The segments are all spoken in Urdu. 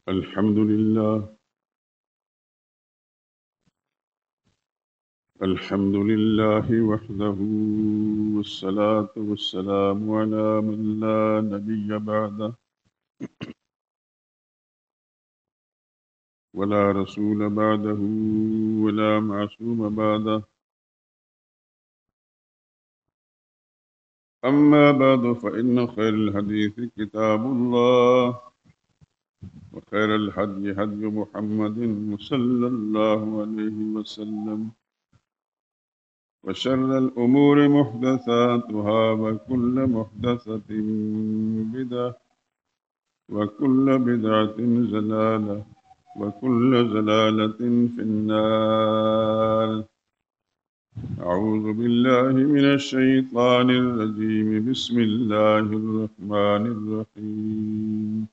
الحمد لله الحمد لله وحده، والصلاة والسلام على من لا نبي بعده ولا رسول بعده ولا معصوم بعده. أما بعد فإن خير الحديث كتاب الله، وخير الهدي هدي محمد صلى الله عليه وسلم، وشر الأمور محدثاتها، وكل محدثة بدعة، وكل بدعة ضلالة، وكل ضلالة في النار. أعوذ بالله من الشيطان الرجيم. بسم الله الرحمن الرحيم.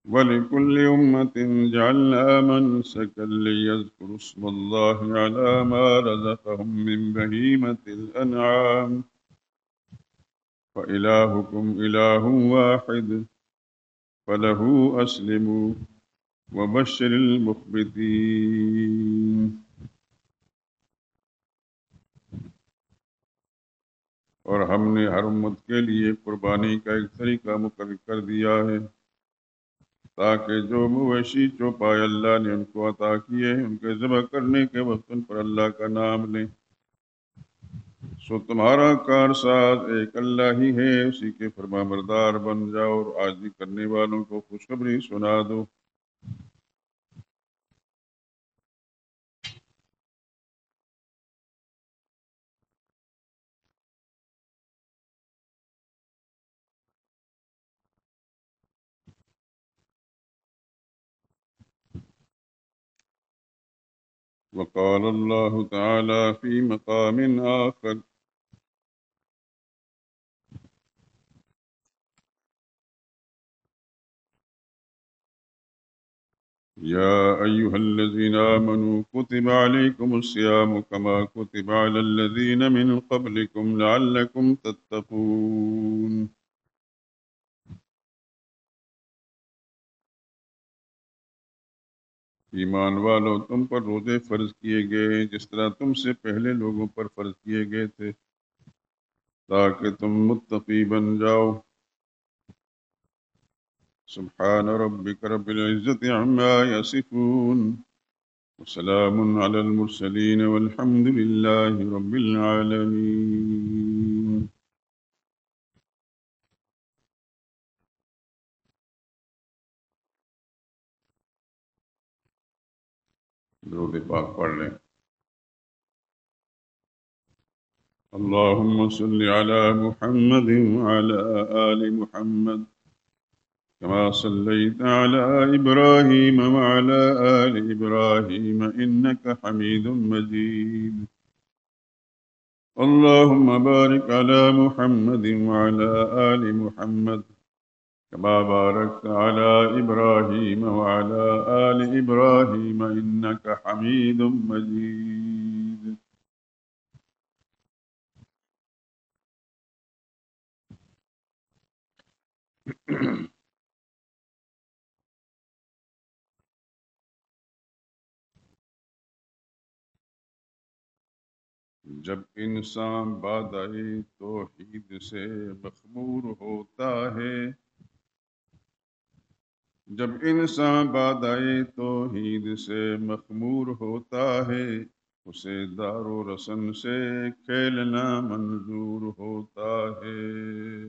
ولكل أمة جعلنا منسكا ليذكروا اسم الله على ما رزقهم من بهيمة الأنعام، فإلهكم إله واحد فله أسلموا وبشر المخبتين. اور ہم نے ہر امت کے لیے قربانی کا ایک طریقہ مقرر کر دیا ہے، تاکہ جو مویشی چوپائے اللہ نے ان کو عطا کیے ہیں ان کے ذبح کرنے کے وقت ان پر اللہ کا نام لیں۔ سو تمہارا کارساز ایک اللہ ہی ہے، اسی کے فرما بردار بن جاؤ اور عاجزی کرنے والوں کو خوشخبری سنا دو۔ وقال اللہ تعالی فی مقام آخر: يا أيها الذين آمنوا كتب عليكم الصيام كما كتب على الذين من قبلكم لعلكم تتقون۔ ایمان والو، تم پر روزے فرض کیے گئے جس طرح تم سے پہلے لوگوں پر فرض کیے گئے تھے، تاکہ تم متقی بن جاؤ۔ سبحان ربك رب العزة عما يصفون، وسلام على المرسلين والحمد لله رب العالمين۔ درود پاک پڑھ لیں۔ اللهم صل على محمد وعلى آل محمد كما صليت على إبراهيم وعلى آل إبراهيم إنك حميد مجيد۔ اللهم بارك على محمد وعلى آل محمد كما باركت على إبراهيم وعلى آل إبراهيم إنك حميد مجيد۔ جب انسان بادئے توحید سے مخمور ہوتا ہے، جب انسان بادئے توحید سے مخمور ہوتا ہے، اسے دار و رسن سے کھیلنا منظور ہوتا ہے۔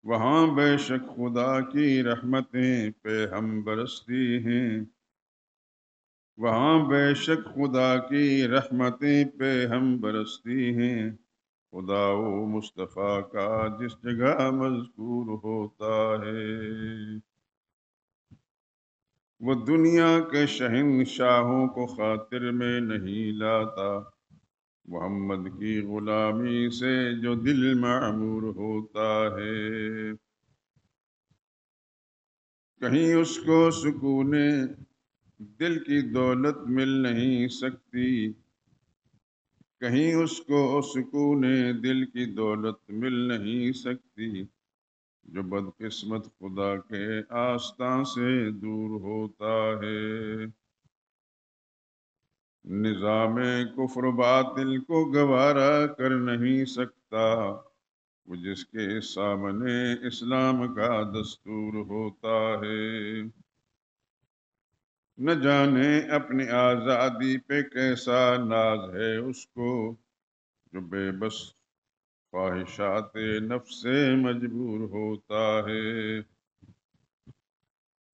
وہاں بے شک خدا کی رحمتیں پہ ہم برستی ہیں، وہاں بے شک خدا کی رحمتیں پہ ہم برستی ہیں، خدا و مصطفیٰ کا جس جگہ مذکور ہوتا ہے۔ وہ دنیا کے شہنشاہوں کو خاطر میں نہیں لاتا، محمد کی غلامی سے جو دل معمور ہوتا ہے۔ کہیں اس کو سکون دل کی دولت مل نہیں سکتی، کہیں اس کو سکون دل کی دولت مل نہیں سکتی، جو بدقسمت خدا کے آستاں سے دور ہوتا ہے۔ نظام کفر باطل کو گوارا کر نہیں سکتا، وہ جس کے سامنے اسلام کا دستور ہوتا ہے۔ نہ جانے اپنی آزادی پہ کیسا ناز ہے اس کو، جو بے بس خواہشات نفس سے مجبور ہوتا ہے۔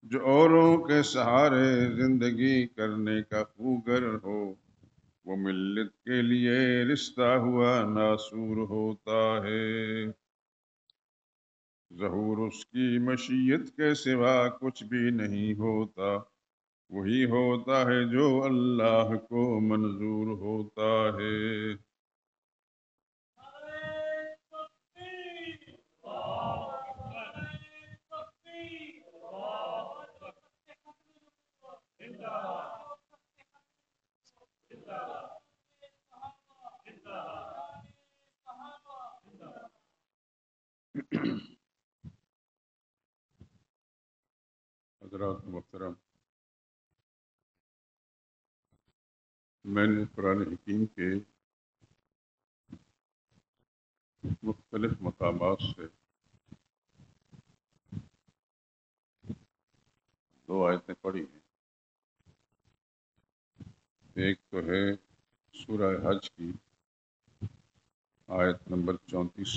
جو اوروں کے سہارے زندگی کرنے کا خوگر ہو، وہ ملت کے لیے رشتہ ہوا ناسور ہوتا ہے۔ ظہور اس کی مشیت کے سوا کچھ بھی نہیں ہوتا، وہی ہوتا ہے جو اللہ کو منظور ہوتا ہے۔ حضرات محترم، میں نے قرآن حکیم کے مختلف مقامات سے دو آیتیں پڑھی ہیں۔ ایک تو ہے سورہ حج کی آیت نمبر 34،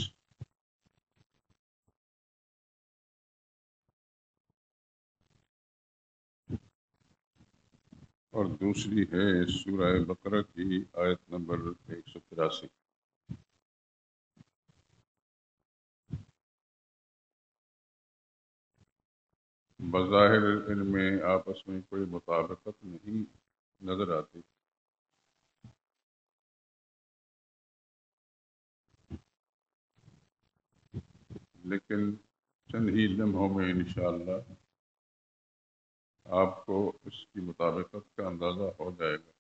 اور دوسری ہے سورہ بقرہ کی آیت نمبر 183۔ بظاہر ان میں آپس میں کوئی مطابقت نہیں نظر آتی، لیکن چند ہی لمحوں میں انشاءاللہ آپ کو اس کی مطابقت کا اندازہ ہو جائے گا۔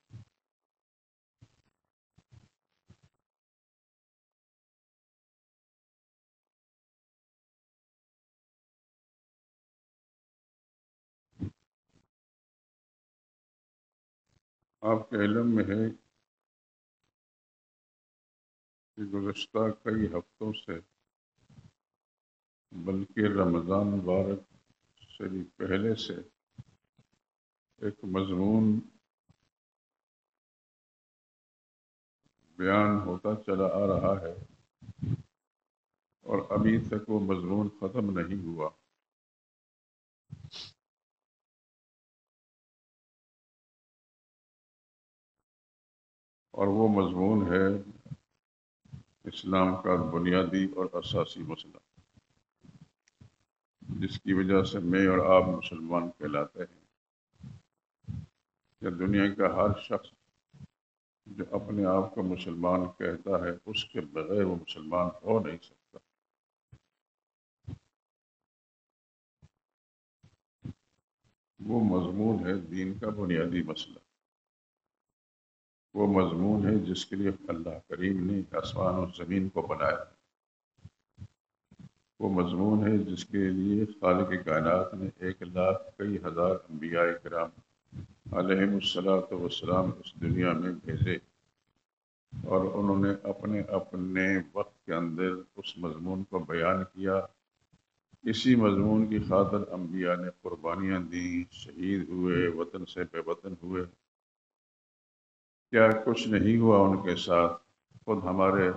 آپ کے علم میں ہے کہ گزشتہ کئی ہفتوں سے، بلکہ رمضان مبارک سے بھی پہلے سے، ایک مضمون بیان ہوتا چلا آ رہا ہے اور ابھی تک وہ مضمون ختم نہیں ہوا، اور وہ مضمون ہے اسلام کا بنیادی اور اساسی مسئلہ، جس کی وجہ سے میں اور آپ مسلمان کہلاتے ہیں، یا دنیا کا ہر شخص جو اپنے آپ کو مسلمان کہتا ہے اس کے بغیر وہ مسلمان ہو نہیں سکتا۔ وہ مضمون ہے دین کا بنیادی مسئلہ، وہ مضمون ہے جس کے لیے اللہ کریم نے آسمان اور زمین کو بنایا، وہ مضمون ہے جس کے لیے خالق کائنات نے 1,00,000 کئی ہزار انبیاء کرام علیہم الصلاۃ والسلام اس دنیا میں بھیجے، اور انہوں نے اپنے اپنے وقت کے اندر اس مضمون کو بیان کیا۔ اسی مضمون کی خاطر انبیاء نے قربانیاں دیں، شہید ہوئے، وطن سے بے وطن ہوئے۔ کیا کچھ نہیں ہوا ان کے ساتھ؟ خود ہمارے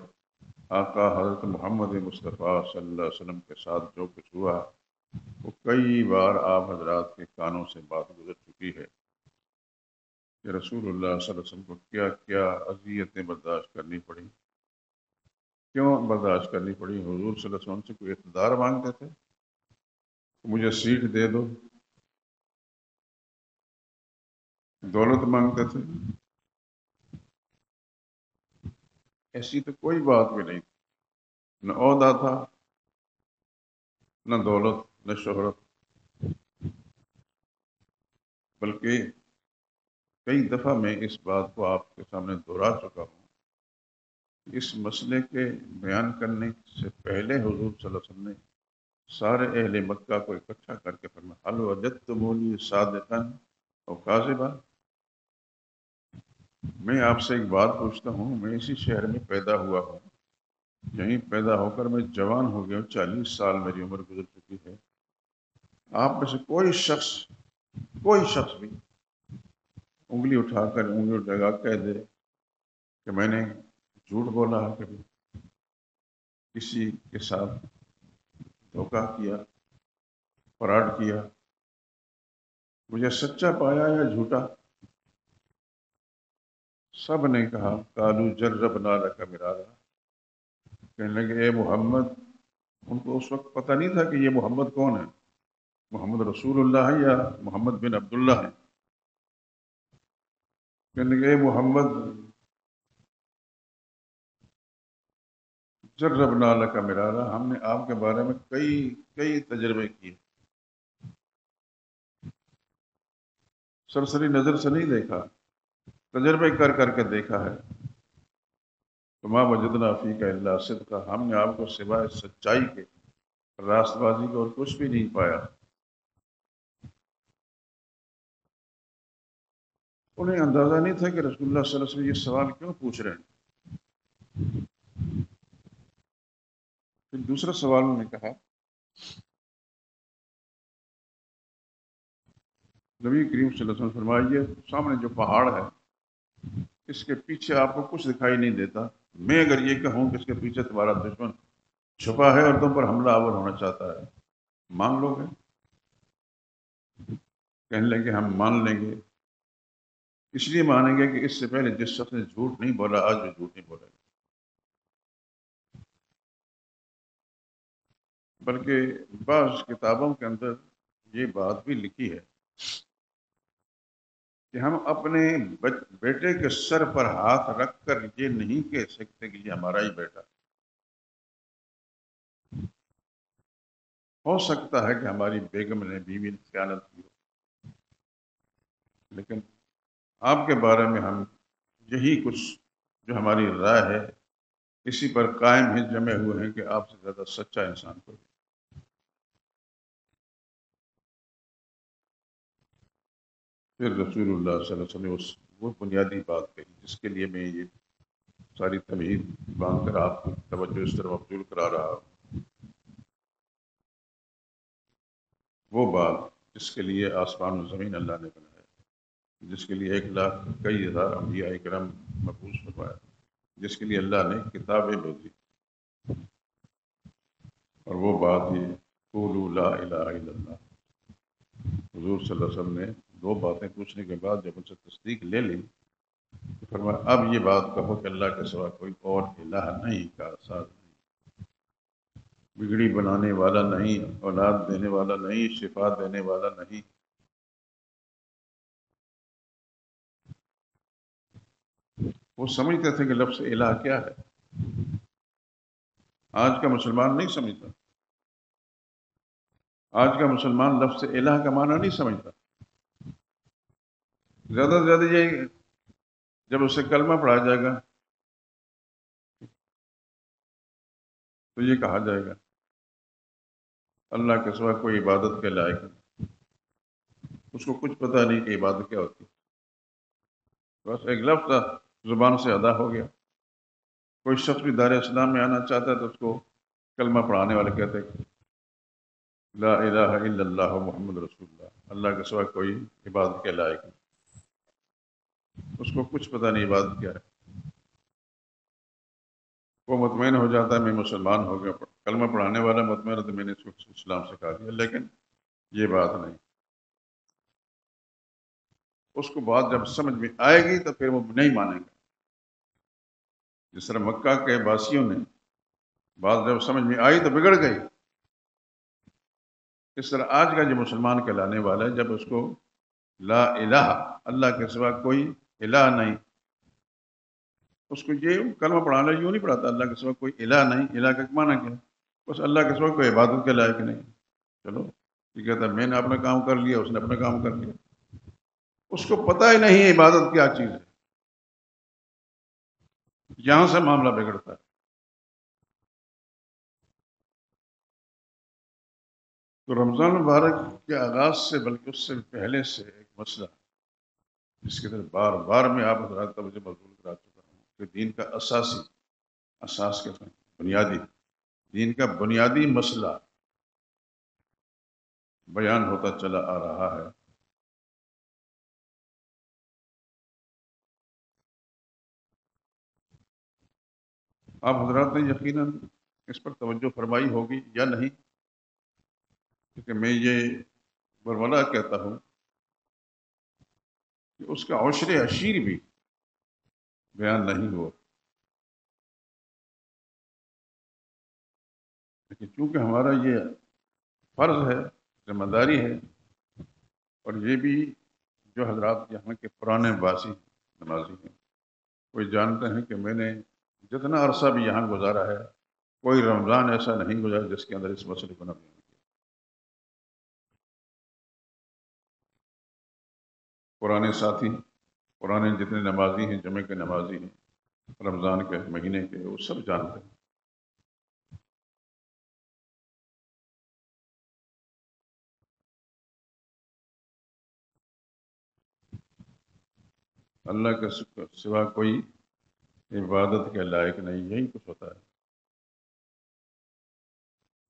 آقا حضرت محمد مصطفیٰ صلی اللہ علیہ وسلم کے ساتھ جو کچھ ہوا، وہ کئی بار آپ حضرات کے کانوں سے بات گزر چکی ہے کہ رسول اللہ صلی اللہ علیہ وسلم کو کیا کیا اذیتیں برداشت کرنی پڑی۔ کیوں برداشت کرنی پڑی؟ حضور صلی اللہ علیہ وسلم سے کوئی اقتدار مانگتے تھے، مجھے سیٹ دے دو، دولت مانگتے تھے؟ ایسی تو کوئی بات بھی نہیں تھی، نہ عہدہ تھا، نہ دولت، نہ شہرت، بلکہ کئی دفعہ میں اس بات کو آپ کے سامنے دہرا چکا ہوں، اس مسئلے کے بیان کرنے سے پہلے حضور صلی اللہ علیہ وسلم نے سارے اہل مکہ کو اکٹھا کر کے فرمایا حل وجدتمونی صادقا اور کاذبا، میں آپ سے ایک بات پوچھتا ہوں، میں اسی شہر میں پیدا ہوا ہوں، یہیں پیدا ہو کر میں جوان ہو گیا ہوں، 40 سال میری عمر گزر چکی ہے، آپ میں سے کوئی شخص بھی انگلی اٹھا کر انگلی لگا کہہ دے کہ میں نے جھوٹ بولا ہے، کبھی کسی کے ساتھ دھوکہ کیا، فراڈ کیا، مجھے سچا پایا یا جھوٹا؟ سب نے کہا قالوا جربنا لک مرارا، کہنے لگے اے محمد، ان کو اس وقت پتہ نہیں تھا کہ یہ محمد کون ہے، محمد رسول اللہ ہے یا محمد بن عبداللہ ہے۔ کہنے لگے اے محمد جربنا لک مرارا، ہم نے آپ کے بارے میں کئی تجربے کیے، سرسری نظر سے نہیں دیکھا، تجربے کر کر کے دیکھا ہے، وما وجدنا فیک الا صدقا، ہم نے آپ کو سوائے سچائی کے، راست بازی کو اور کچھ بھی نہیں پایا۔ انہیں اندازہ نہیں تھا کہ رسول اللہ صلی اللہ علیہ وسلم یہ سوال کیوں پوچھ رہے ہیں۔ پھر دوسرا سوال انہوں نے کہا، نبی کریم صلی اللہ علیہ وسلم فرمائیے سامنے جو پہاڑ ہے اس کے پیچھے آپ کو کچھ دکھائی نہیں دیتا، میں اگر یہ کہوں کہ اس کے پیچھے تمہارا دشمن چھپا ہے اور تم پر حملہ آور ہونا چاہتا ہے، مان لو گے؟ کہنے لیں گے ہم مان لیں گے، اس لیے مانیں گے کہ اس سے پہلے جس شخص نے جھوٹ نہیں بولا آج بھی جھوٹ نہیں بولے گا، بلکہ بعض کتابوں کے اندر یہ بات بھی لکھی ہے کہ ہم اپنے بیٹے کے سر پر ہاتھ رکھ کر یہ نہیں کہہ سکتے کہ یہ ہمارا ہی بیٹا، ہو سکتا ہے کہ ہماری بیگم نے بیوی نے خیانت کی ہو، لیکن آپ کے بارے میں ہم یہی کچھ جو ہماری رائے ہے اسی پر قائم ہیں، جمے ہوئے ہیں کہ آپ سے زیادہ سچا انسان کوئی۔ پھر رسول اللہ صلی اللہ علیہ وسلم نے وہ بنیادی بات کہی جس کے لیے میں یہ ساری تمہید باندھ کر آپ کی توجہ اس طرح مبذول کرا رہا ہوں، وہ بات جس کے لیے آسمان و زمین اللہ نے بنایا، جس کے لیے 1,00,000 کئی ہزار انبیاء کرام مبعوث فرمایا، جس کے لیے اللہ نے کتابیں بھیجی، اور وہ بات یہ قولوا لا الہ الا اللہ، حضور صلی اللہ علیہ وسلم نے 2 باتیں پوچھنے کے بعد جب ان سے تصدیق لے لی تو فرمایا اب یہ بات کہو کہ اللہ کے سوا کوئی اور الہ نہیں، کا ساتھ بگڑی بنانے والا نہیں، اولاد دینے والا نہیں، شفا دینے والا نہیں۔ وہ سمجھتے تھے کہ لفظ الہ کیا ہے، آج کا مسلمان نہیں سمجھتا، آج کا مسلمان لفظ الہ کا معنی نہیں سمجھتا، زیادہ سے زیادہ یہ جب اسے کلمہ پڑھا جائے گا تو یہ کہا جائے گا اللہ کے سوا کوئی عبادت کے لائق نہیں، اس کو کچھ پتہ نہیں کہ عبادت کیا ہوتی ہے، بس ایک لفظ زبان سے ادا ہو گیا۔ کوئی شخص بھی دار اسلام میں آنا چاہتا ہے تو اس کو کلمہ پڑھانے والے کہتے ہیں لا الہ الا اللہ محمد رسول اللہ، اللہ کے سوا کوئی عبادت کے لائق نہیں، اس کو کچھ پتہ نہیں عبادت کیا ہے، وہ مطمئن ہو جاتا ہے میں مسلمان ہو گیا، کلمہ پڑھانے والا مطمئن ہے تو میں نے اس کو اسلام سکھا دیا، لیکن یہ بات نہیں، اس کو بات جب سمجھ میں آئے گی تو پھر وہ نہیں مانے گا، جس طرح مکہ کے واسیوں نے بات جب سمجھ میں آئی تو بگڑ گئی، اس طرح آج کا جو مسلمان کہلانے والا ہے جب اس کو لا الہ اللہ کے سوا کوئی الہ نہیں، اس کو یہ کلمہ پڑھانا یوں نہیں پڑھاتا اللہ کے سوا کوئی الہ نہیں، الہ کا معنی کیا ہے؟ بس اللہ کے سوا کوئی عبادت کے لائق نہیں، چلو یہ کہتا ہے میں نے اپنا کام کر لیا، اس نے اپنا کام کر لیا، اس کو پتہ ہی نہیں عبادت کیا چیز ہے، یہاں سے معاملہ بگڑتا ہے۔ تو رمضان مبارک کے آغاز سے بلکہ اس سے پہلے سے ایک مسئلہ جس کے طرف بار بار میں آپ حضرات کا مجھے مضمون کرا چکا ہوں کہ دین کا اساس کے بنیادی دین کا بنیادی مسئلہ بیان ہوتا چلا آ رہا ہے۔ آپ حضرات نے یقیناً اس پر توجہ فرمائی ہوگی یا نہیں، کیونکہ میں یہ برملا کہتا ہوں کہ اس کا عشر عشیر بھی بیان نہیں ہوا، لیکن چونکہ ہمارا یہ فرض ہے، ذمہ داری ہے، اور یہ بھی جو حضرات یہاں کے پرانے باسی نمازی ہیں وہ جانتے ہیں کہ میں نے جتنا عرصہ بھی یہاں گزارا ہے کوئی رمضان ایسا نہیں گزارا جس کے اندر اس مسئلے کو نہ بیان کیا۔ پرانے ساتھی، پرانے جتنے نمازی ہیں، جمعہ کے نمازی ہیں، رمضان کے مہینے کے، وہ سب جانتے ہیں۔ اللہ کے سوا کوئی عبادت کے لائق نہیں، یہی کچھ ہوتا ہے،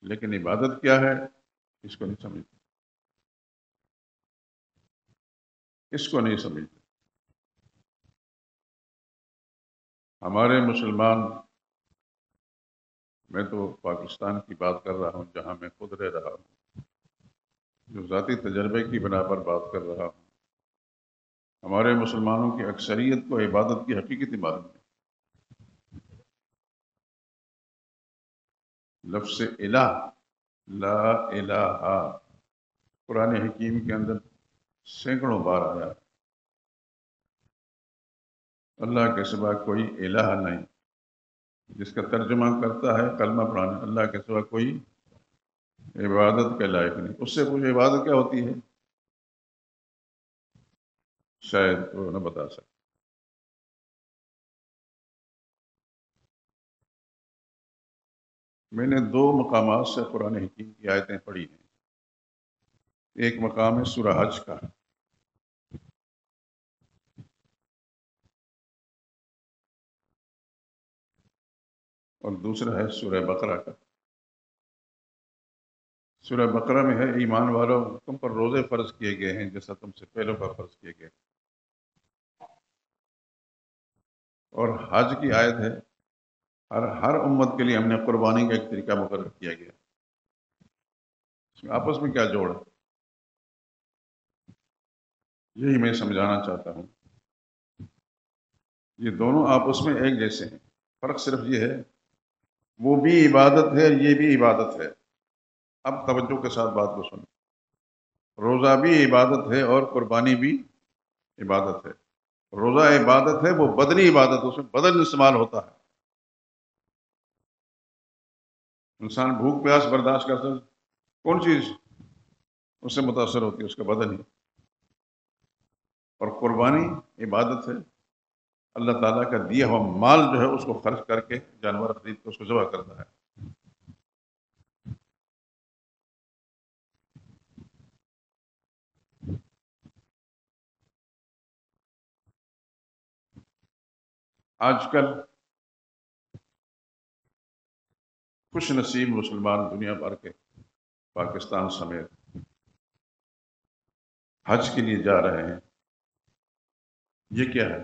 لیکن عبادت کیا ہے اس کو نہیں سمجھتے، اس کو نہیں سمجھتے۔ ہمارے مسلمان، میں تو پاکستان کی بات کر رہا ہوں جہاں میں خود رہ رہا ہوں، جو ذاتی تجربے کی بنا پر بات کر رہا ہوں، ہمارے مسلمانوں کی اکثریت کو عبادت کی حقیقت معلوم ہے۔ لفظ الہ، لا الہ، قرآن حکیم کے اندر سینکڑوں بار آیا، اللہ کے سوا کوئی الہ نہیں، جس کا ترجمہ کرتا ہے کلمہ پڑھانا، اللہ کے سوا کوئی عبادت کے لائق نہیں۔ اس سے پوچھے عبادت کیا ہوتی ہے، شاید وہ نہ بتا سکے۔ میں نے 2 مقامات سے قرآن حکیم کی آیتیں پڑھی ہیں۔ ایک مقام ہے سورہ حج کا، اور دوسرا ہے سورہ بقرہ کا۔ سورہ بقرہ میں ہے ایمان والو تم پر روزے فرض کیے گئے ہیں جیسا تم سے پہلوں پر فرض کیے گئے، اور حج کی آیت ہے ہر امت کے لیے ہم نے قربانی کا ایک طریقہ مقرر کیا گیا۔ اس میں آپس میں کیا جوڑ ہے، یہی میں سمجھانا چاہتا ہوں۔ یہ دونوں آپس میں ایک جیسے ہیں، فرق صرف یہ ہے وہ بھی عبادت ہے، یہ بھی عبادت ہے۔ اب توجہ کے ساتھ بات کو سنیں، روزہ بھی عبادت ہے اور قربانی بھی عبادت ہے۔ روزہ عبادت ہے، وہ بدنی عبادت، اس میں بدن استعمال ہوتا ہے، انسان بھوک پیاس برداشت کرتا ہے، کون چیز اس سے متاثر ہوتی ہے، اس کا بدن ہی۔ اور قربانی عبادت ہے، اللہ تعالیٰ کا دیا ہوا مال جو ہے اس کو خرچ کر کے جانور خرید کے اس کو ذبح کرتا ہے۔ آج کل خوش نصیب مسلمان دنیا بھر کے، پاکستان سمیت، حج کے لیے جا رہے ہیں۔ یہ کیا ہے؟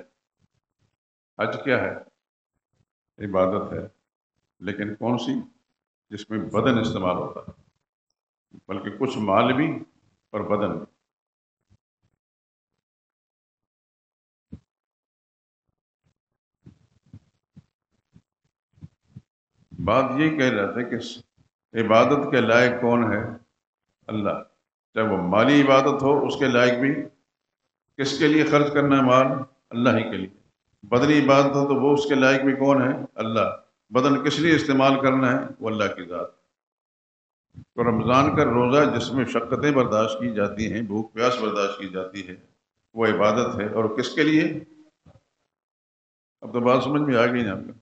حج کیا ہے؟ عبادت ہے، لیکن کون سی؟ جس میں بدن استعمال ہوتا ہے، بلکہ کچھ مال بھی اور بدن بھی۔ بات یہ کہہ رہے تھے کہ عبادت کے لائق کون ہے؟ اللہ، چاہے وہ مالی عبادت ہو اس کے لائق بھی کس کے لیے خرچ کرنا ہے مال؟ اللہ ہی کے لیے۔ بدنی عبادت ہو تو وہ اس کے لائق بھی کون ہے؟ اللہ۔ بدن کس لیے استعمال کرنا ہے؟ وہ اللہ کی ذات۔ تو رمضان کا روزہ جس میں شقتیں برداشت کی جاتی ہیں، بھوک پیاس برداشت کی جاتی ہے، وہ عبادت ہے، اور کس کے لیے؟ اب تو بات سمجھ میں آ گئی نا آپ کو،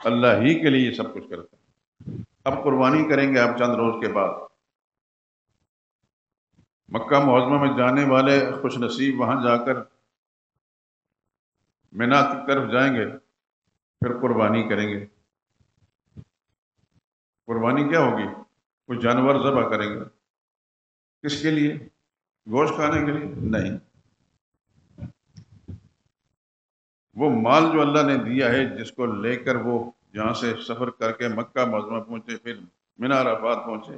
اللہ ہی کے لیے یہ سب کچھ کرتا ہے۔ اب قربانی کریں گے آپ چند روز کے بعد، مکہ معظمہ میں جانے والے خوش نصیب وہاں جا کر مینا کی طرف جائیں گے، پھر قربانی کریں گے۔ قربانی کیا ہوگی؟ کوئی جانور ذبح کریں گے، کس کے لیے؟ گوشت کھانے کے لیے نہیں، وہ مال جو اللہ نے دیا ہے جس کو لے کر وہ یہاں سے سفر کر کے مکہ معظمہ پہنچے، پھر مینا عرفات پہنچے،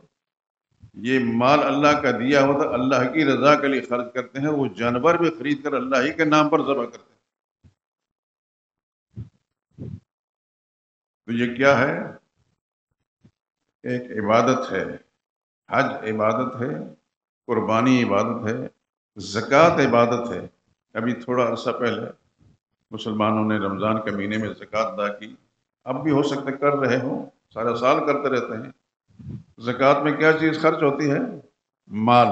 یہ مال اللہ کا دیا ہوتا، اللہ کی رضا کے لیے خرچ کرتے ہیں، وہ جانور بھی خرید کر اللہ ہی کے نام پر ذبح کرتے ہیں۔ تو یہ کیا ہے؟ ایک عبادت ہے، حج عبادت ہے، قربانی عبادت ہے، زکوٰۃ عبادت ہے۔ ابھی تھوڑا عرصہ پہلے مسلمانوں نے رمضان کے مہینے میں زکوٰۃ ادا کی، اب بھی ہو سکتا ہے کر رہے ہوں، سارا سال کرتے رہتے ہیں۔ زکوٰۃ میں کیا چیز خرچ ہوتی ہے؟ مال۔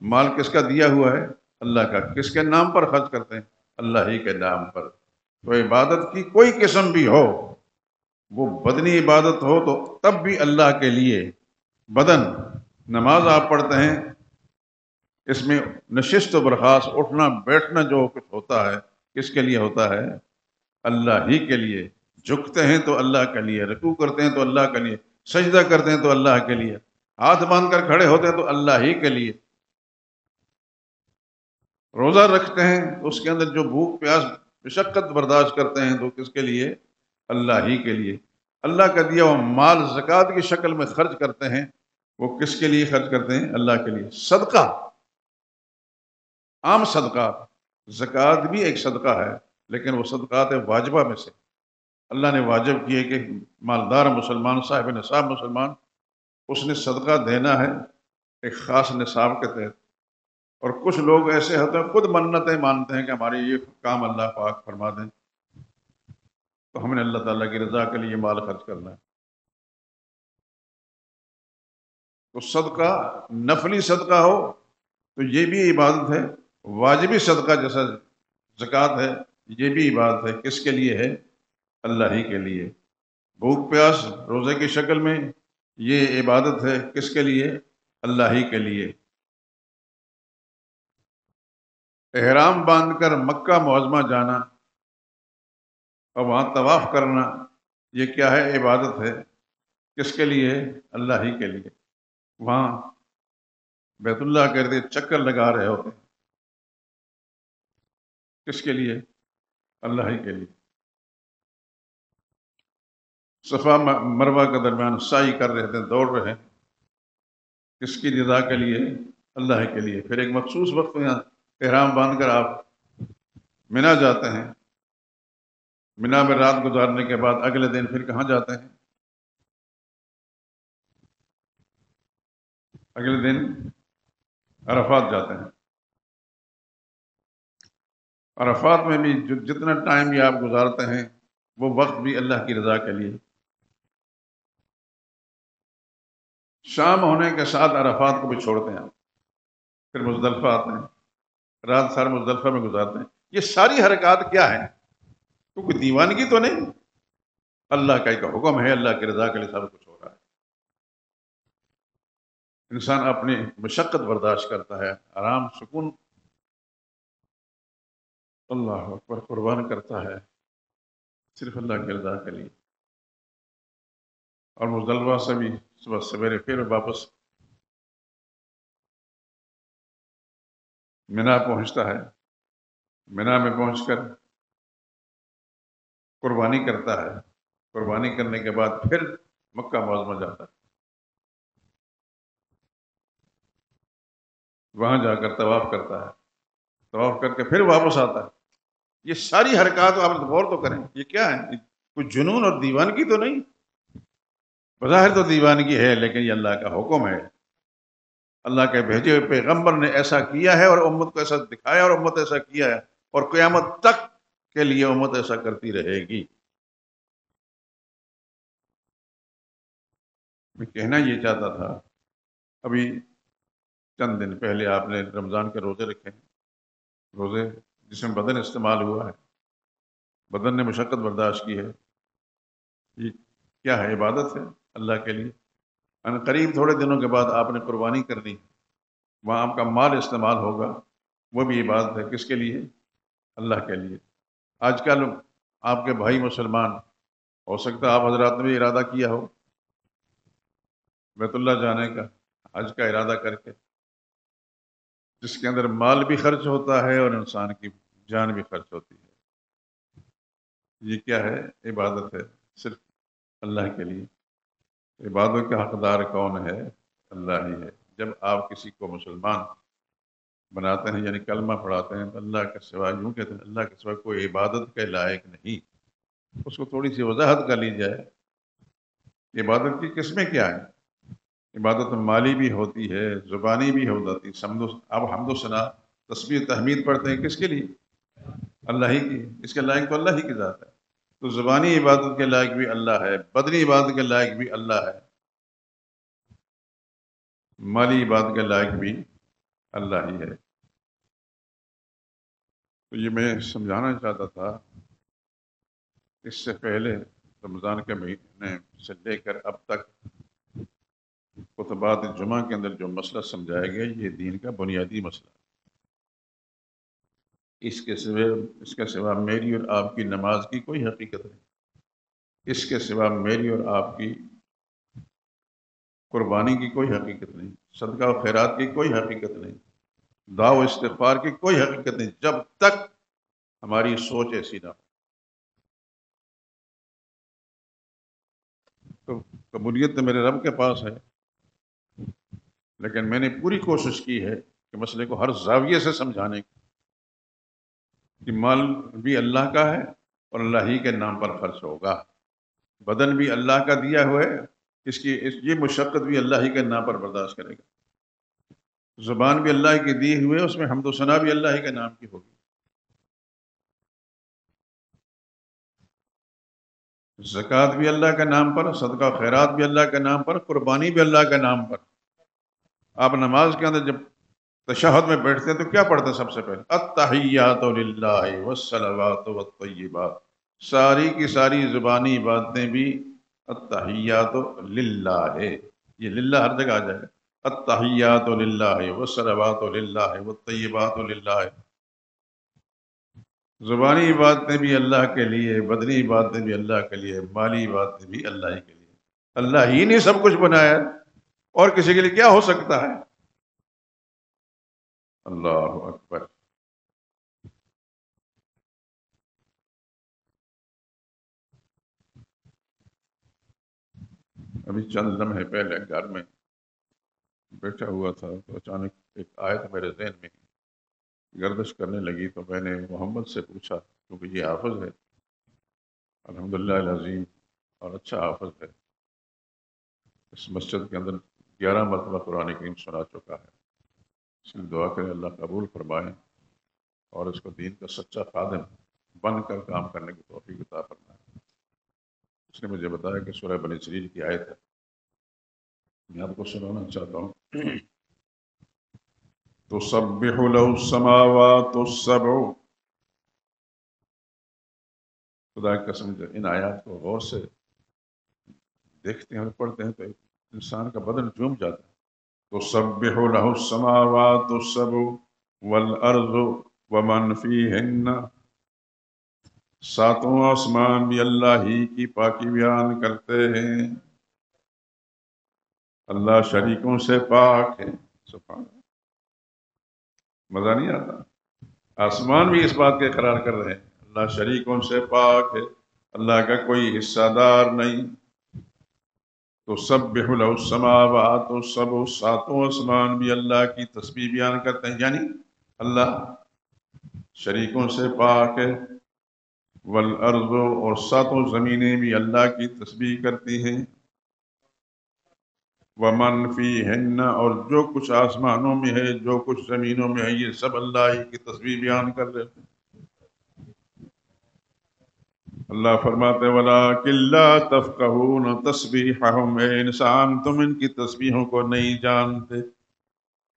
مال کس کا دیا ہوا ہے؟ اللہ کا۔ کس کے نام پر خرچ کرتے ہیں؟ اللہ ہی کے نام پر۔ تو عبادت کی کوئی قسم بھی ہو، وہ بدنی عبادت ہو تو تب بھی اللہ کے لیے بدن، نماز آپ پڑھتے ہیں، اس میں نشست و برخاست، اٹھنا بیٹھنا جو کچھ ہوتا ہے کس کے لیے ہوتا ہے؟ اللہ ہی کے لیے۔ جھکتے ہیں تو اللہ کے لیے، رکوع کرتے ہیں تو اللہ کے لیے، سجدہ کرتے ہیں تو اللہ کے لیے، ہاتھ باندھ کر کھڑے ہوتے ہیں تو اللہ ہی کے لیے، روزہ رکھتے ہیں تو اس کے اندر جو بھوک پیاس مشقت برداشت کرتے ہیں تو کس کے لیے؟ اللہ ہی کے لیے۔ اللہ کا دیا وہ مال زکوٰۃ کی شکل میں خرچ کرتے ہیں، وہ کس کے لیے خرچ کرتے ہیں؟ اللہ کے لیے۔ صدقہ، عام صدقات، زکوٰۃ بھی ایک صدقہ ہے، لیکن وہ صدقات واجبہ میں سے اللہ نے واجب کیے کہ مالدار مسلمان، صاحب نصاب مسلمان، اس نے صدقہ دینا ہے ایک خاص نصاب کے تحت۔ اور کچھ لوگ ایسے ہوتے ہیں خود منتیں مانتے ہیں کہ ہمارے یہ کام اللہ پاک فرما دیں، تو ہم نے اللہ تعالیٰ کی رضا کے لیے مال خرچ کرنا ہے۔ تو صدقہ، نفلی صدقہ ہو تو یہ بھی عبادت ہے، واجبی صدقہ جیسا زکوٰۃ ہے یہ بھی عبادت ہے، کس کے لیے ہے؟ اللہ ہی کے لیے۔ بھوک پیاس روزے کی شکل میں یہ عبادت ہے، کس کے لیے؟ اللہ ہی کے لیے۔ احرام باندھ کر مکہ معظمہ جانا اور وہاں طواف کرنا، یہ کیا ہے؟ عبادت ہے، کس کے لیے؟ اللہ ہی کے لیے۔ وہاں بیت اللہ کے ارد چکر لگا رہے ہوتے ہیں، کس کے لیے؟ اللہ ہی کے لیے۔ صفا مروہ کے درمیان سعی کر رہے تھے، دوڑ رہے ہیں، کس کی رضا کے لیے؟ اللہ کے لیے۔ پھر ایک مخصوص وقت میں احرام باندھ کر آپ مینا جاتے ہیں، مینا میں رات گزارنے کے بعد اگلے دن پھر کہاں جاتے ہیں؟ اگلے دن عرفات جاتے ہیں۔ عرفات میں بھی جتنا ٹائم بھی آپ گزارتے ہیں وہ وقت بھی اللہ کی رضا کے لیے۔ شام ہونے کے ساتھ عرفات کو بھی چھوڑتے ہیں، پھر مزدلفہ آتے ہیں، رات سارا مزدلفہ میں گزارتے ہیں۔ یہ ساری حرکات کیا ہیں؟ کیونکہ دیوانگی تو نہیں، اللہ کا ایک حکم ہے، اللہ کی رضا کے لیے سب کچھ ہو رہا ہے۔ انسان اپنی مشقت برداشت کرتا ہے، آرام سکون اللہ اکبر قربان کرتا ہے صرف اللہ کی رضا کے لیے۔ اور مزدلفہ سے بھی صبح سویرے پھر واپس مینا پہنچتا ہے، مینا میں پہنچ کر قربانی کرتا ہے، قربانی کرنے کے بعد پھر مکہ معظمہ جاتا ہے، وہاں جا کر طواف کرتا ہے، طواف کر کے پھر واپس آتا ہے۔ یہ ساری حرکات آپ غور تو کریں، یہ کیا ہے؟ کوئی جنون اور دیوانگی تو نہیں، بظاہر تو دیوانگی ہے لیکن یہ اللہ کا حکم ہے، اللہ کے بھیجے ہوئے پیغمبر نے ایسا کیا ہے اور امت کو ایسا دکھایا اور امت ایسا کیا ہے، اور قیامت تک کے لیے امت ایسا کرتی رہے گی۔ میں کہنا یہ چاہتا تھا، ابھی چند دن پہلے آپ نے رمضان کے روزے رکھے ہیں، روزے جس میں بدن استعمال ہوا ہے، بدن نے مشقت برداشت کی ہے، یہ کیا ہے؟ عبادت ہے اللہ کے لیے۔ ان قریب تھوڑے دنوں کے بعد آپ نے قربانی کرنی، وہاں آپ کا مال استعمال ہوگا، وہ بھی عبادت ہے۔ کس کے لیے؟ اللہ کے لیے۔ آج کل آپ کے بھائی مسلمان، ہو سکتا ہے آپ حضرات نے بھی ارادہ کیا ہو بیت اللہ جانے کا، حج کا ارادہ کر کے، جس کے اندر مال بھی خرچ ہوتا ہے اور انسان کی جان بھی خرچ ہوتی ہے۔ یہ کیا ہے؟ عبادت ہے، صرف اللہ کے لیے۔ عبادت کا حقدار کون ہے؟ اللہ ہی ہے۔ جب آپ کسی کو مسلمان بناتے ہیں، یعنی کلمہ پڑھاتے ہیں، تو اللہ کے سوا، یوں کہتے ہیں اللہ کے سوا کوئی عبادت کے لائق نہیں۔ اس کو تھوڑی سی وضاحت کر لی جائے، عبادت کی قسمیں کیا ہیں؟ عبادت مالی بھی ہوتی ہے، زبانی بھی ہو جاتی ہے۔ اب حمد و ثنا، تسبیح تحمید پڑھتے ہیں، کس کے لیے؟ اللہ ہی کی۔ اس کے لائق تو اللہ ہی کی ذات ہے۔ تو زبانی عبادت کے لائق بھی اللہ ہے، بدنی عبادت کے لائق بھی اللہ ہے، مالی عبادت کے لائق بھی اللہ ہی ہے۔ تو یہ میں سمجھانا چاہتا تھا، اس سے پہلے رمضان کے مہینے سے لے کر اب تک خطبات جمعہ کے اندر جو مسئلہ سمجھایا گیا، یہ دین کا بنیادی مسئلہ ہے۔ اس کے سوا میری اور آپ کی نماز کی کوئی حقیقت نہیں، اس کے سوا میری اور آپ کی قربانی کی کوئی حقیقت نہیں، صدقہ و خیرات کی کوئی حقیقت نہیں، دعا و استغفار کی کوئی حقیقت نہیں، جب تک ہماری سوچ ایسی نہ ہو۔ تو قبولیت تو میرے رب کے پاس ہے، لیکن میں نے پوری کوشش کی ہے کہ مسئلے کو ہر زاویے سے سمجھانے کی، کہ مال بھی اللہ کا ہے اور اللہ ہی کے نام پر خرچ ہوگا، بدن بھی اللہ کا دیا ہوا ہے، یہ مشقت بھی اللہ ہی کے نام پر برداشت کرے گا، زبان بھی اللہ کی دی ہوئے، اس میں حمد و ثنا بھی اللہ ہی کے نام کی ہوگی، زکوٰۃ بھی اللہ کے نام پر، صدقہ و خیرات بھی اللہ کے نام پر، قربانی بھی اللہ کے نام پر۔ آپ نماز کے اندر جب تشہد میں بیٹھتے ہیں تو کیا پڑھتے ہیں؟ سب سے پہلے التحیات للہ والصلوات والطیبات، ساری کی ساری زبانی باتیں بھی التحیات للہ ہے، یہ للہ ہر جگہ آ جائے گا، التحیات للہ والصلوات للہ والطیبات للہ، زبانی باتیں بھی اللہ کے لیے، بدنی باتیں بھی اللہ کے لیے، مالی باتیں بھی اللہ کے لیے۔ اللہ ہی نے سب کچھ بنایا، اور کسی کے لیے کیا ہو سکتا ہے؟ اللہ اکبر۔ ابھی چند لمحے پہلے گھر میں بیٹھا ہوا تھا تو اچانک ایک آیت میرے ذہن میں گردش کرنے لگی، تو میں نے محمد سے پوچھا، کیونکہ یہ حافظ ہے الحمدللہ العظیم، اور اچھا حافظ ہے، اس مسجد کے اندر 11 مرتبہ قرآن کریم سنا چکا ہے، اس لیے دعا کریں اللہ قبول فرمائیں اور اس کو دین کا سچا خادم بن کر کام کرنے کی توفیق عطا فرمائیں۔ اس نے مجھے بتایا کہ سورہ بنی اسرائیل کی آیت ہے، میں آپ کو سنانا چاہتا ہوں۔ تسبح له السماوات السبع، خدا کی قسم ان آیات کو غور سے دیکھتے ہیں اور پڑھتے ہیں تو انسان کا بدن جھوم جاتا ہے۔ تسبح له السماوات السبع والارض ومن فیہن، ساتوں آسمان بھی اللہ ہی کی پاکی بیان کرتے ہیں، اللہ شریکوں سے پاک ہے۔ سبحان اللہ، مزہ نہیں آتا؟ آسمان بھی اس بات کے اقرار کر رہے ہیں اللہ شریکوں سے پاک ہے، اللہ کا کوئی حصہ دار نہیں۔ تو سبح له السماوات السبع، ساتوں آسمان بھی اللہ کی تسبیح بیان کرتے ہیں، یعنی اللہ شریکوں سے پاک ہے، والارض، اور ساتوں زمینیں بھی اللہ کی تسبیح کرتی ہیں، ومن فیہن، اور جو کچھ آسمانوں میں ہے، جو کچھ زمینوں میں ہے، یہ سب اللہ ہی کی تسبیح بیان کر رہے ہیں۔ اللہ فرماتے وَلَٰكِن لَّا تَفْقَهُونَ تَسْبِيحَهُمْ، اے انسان تم ان کی تسبیحوں کو نہیں جانتے۔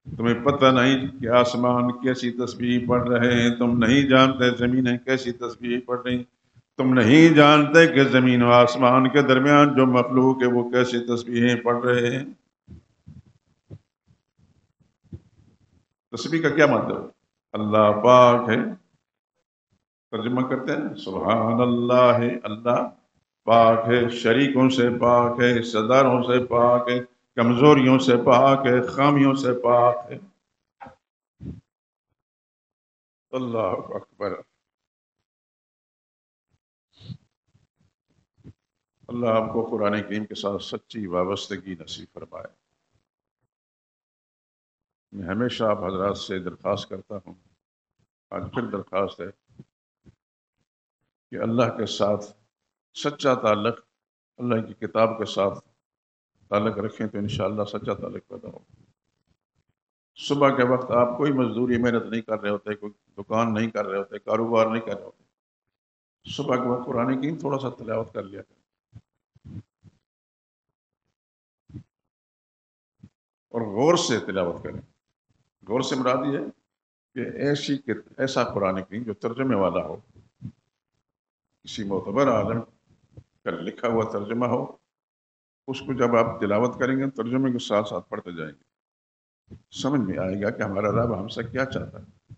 تمہیں پتہ نہیں کہ آسمان کیسی تسبیح پڑھ رہے ہیں، تم نہیں جانتے زمینیں کیسی تسبیح پڑھ رہی ہیں، تم نہیں جانتے کہ زمین و آسمان کے درمیان جو مخلوق ہے وہ کیسی تسبیحیں پڑھ رہے ہیں۔ تسبیح کا کیا مطلب ہے؟ اللہ پاک ہے، ترجمہ کرتے ہیں سبحان اللہ ہے، اللہ پاک ہے، شریکوں سے پاک ہے، حصہ داروں سے پاک ہے، کمزوریوں سے پاک ہے، خامیوں سے پاک ہے۔ اللہ اکبر۔ اللہ آپ کو قرآن کریم کے ساتھ سچی وابستگی نصیب فرمائے۔ میں ہمیشہ آپ حضرات سے درخواست کرتا ہوں، آج پھر درخواست ہے کہ اللہ کے ساتھ سچا تعلق، اللہ کی کتاب کے ساتھ تعلق رکھیں تو انشاءاللہ سچا تعلق پیدا ہو۔ صبح کے وقت آپ کوئی مزدوری محنت نہیں کر رہے ہوتے، کوئی دکان نہیں کر رہے ہوتے، کاروبار نہیں کر رہے ہوتے، صبح کے وقت قرآن کریم تھوڑا سا تلاوت کر لیا کریں، اور غور سے تلاوت کریں۔ غور سے مراد یہ ہے کہ ایسا قرآن کریم جو ترجمے والا ہو، کسی معتبر عالم کا لکھا ہوا ترجمہ ہو، اس کو جب آپ تلاوت کریں گے ترجمے کے ساتھ ساتھ پڑھتے جائیں گے، سمجھ میں آئے گا کہ ہمارا رب ہم سے کیا چاہتا ہے،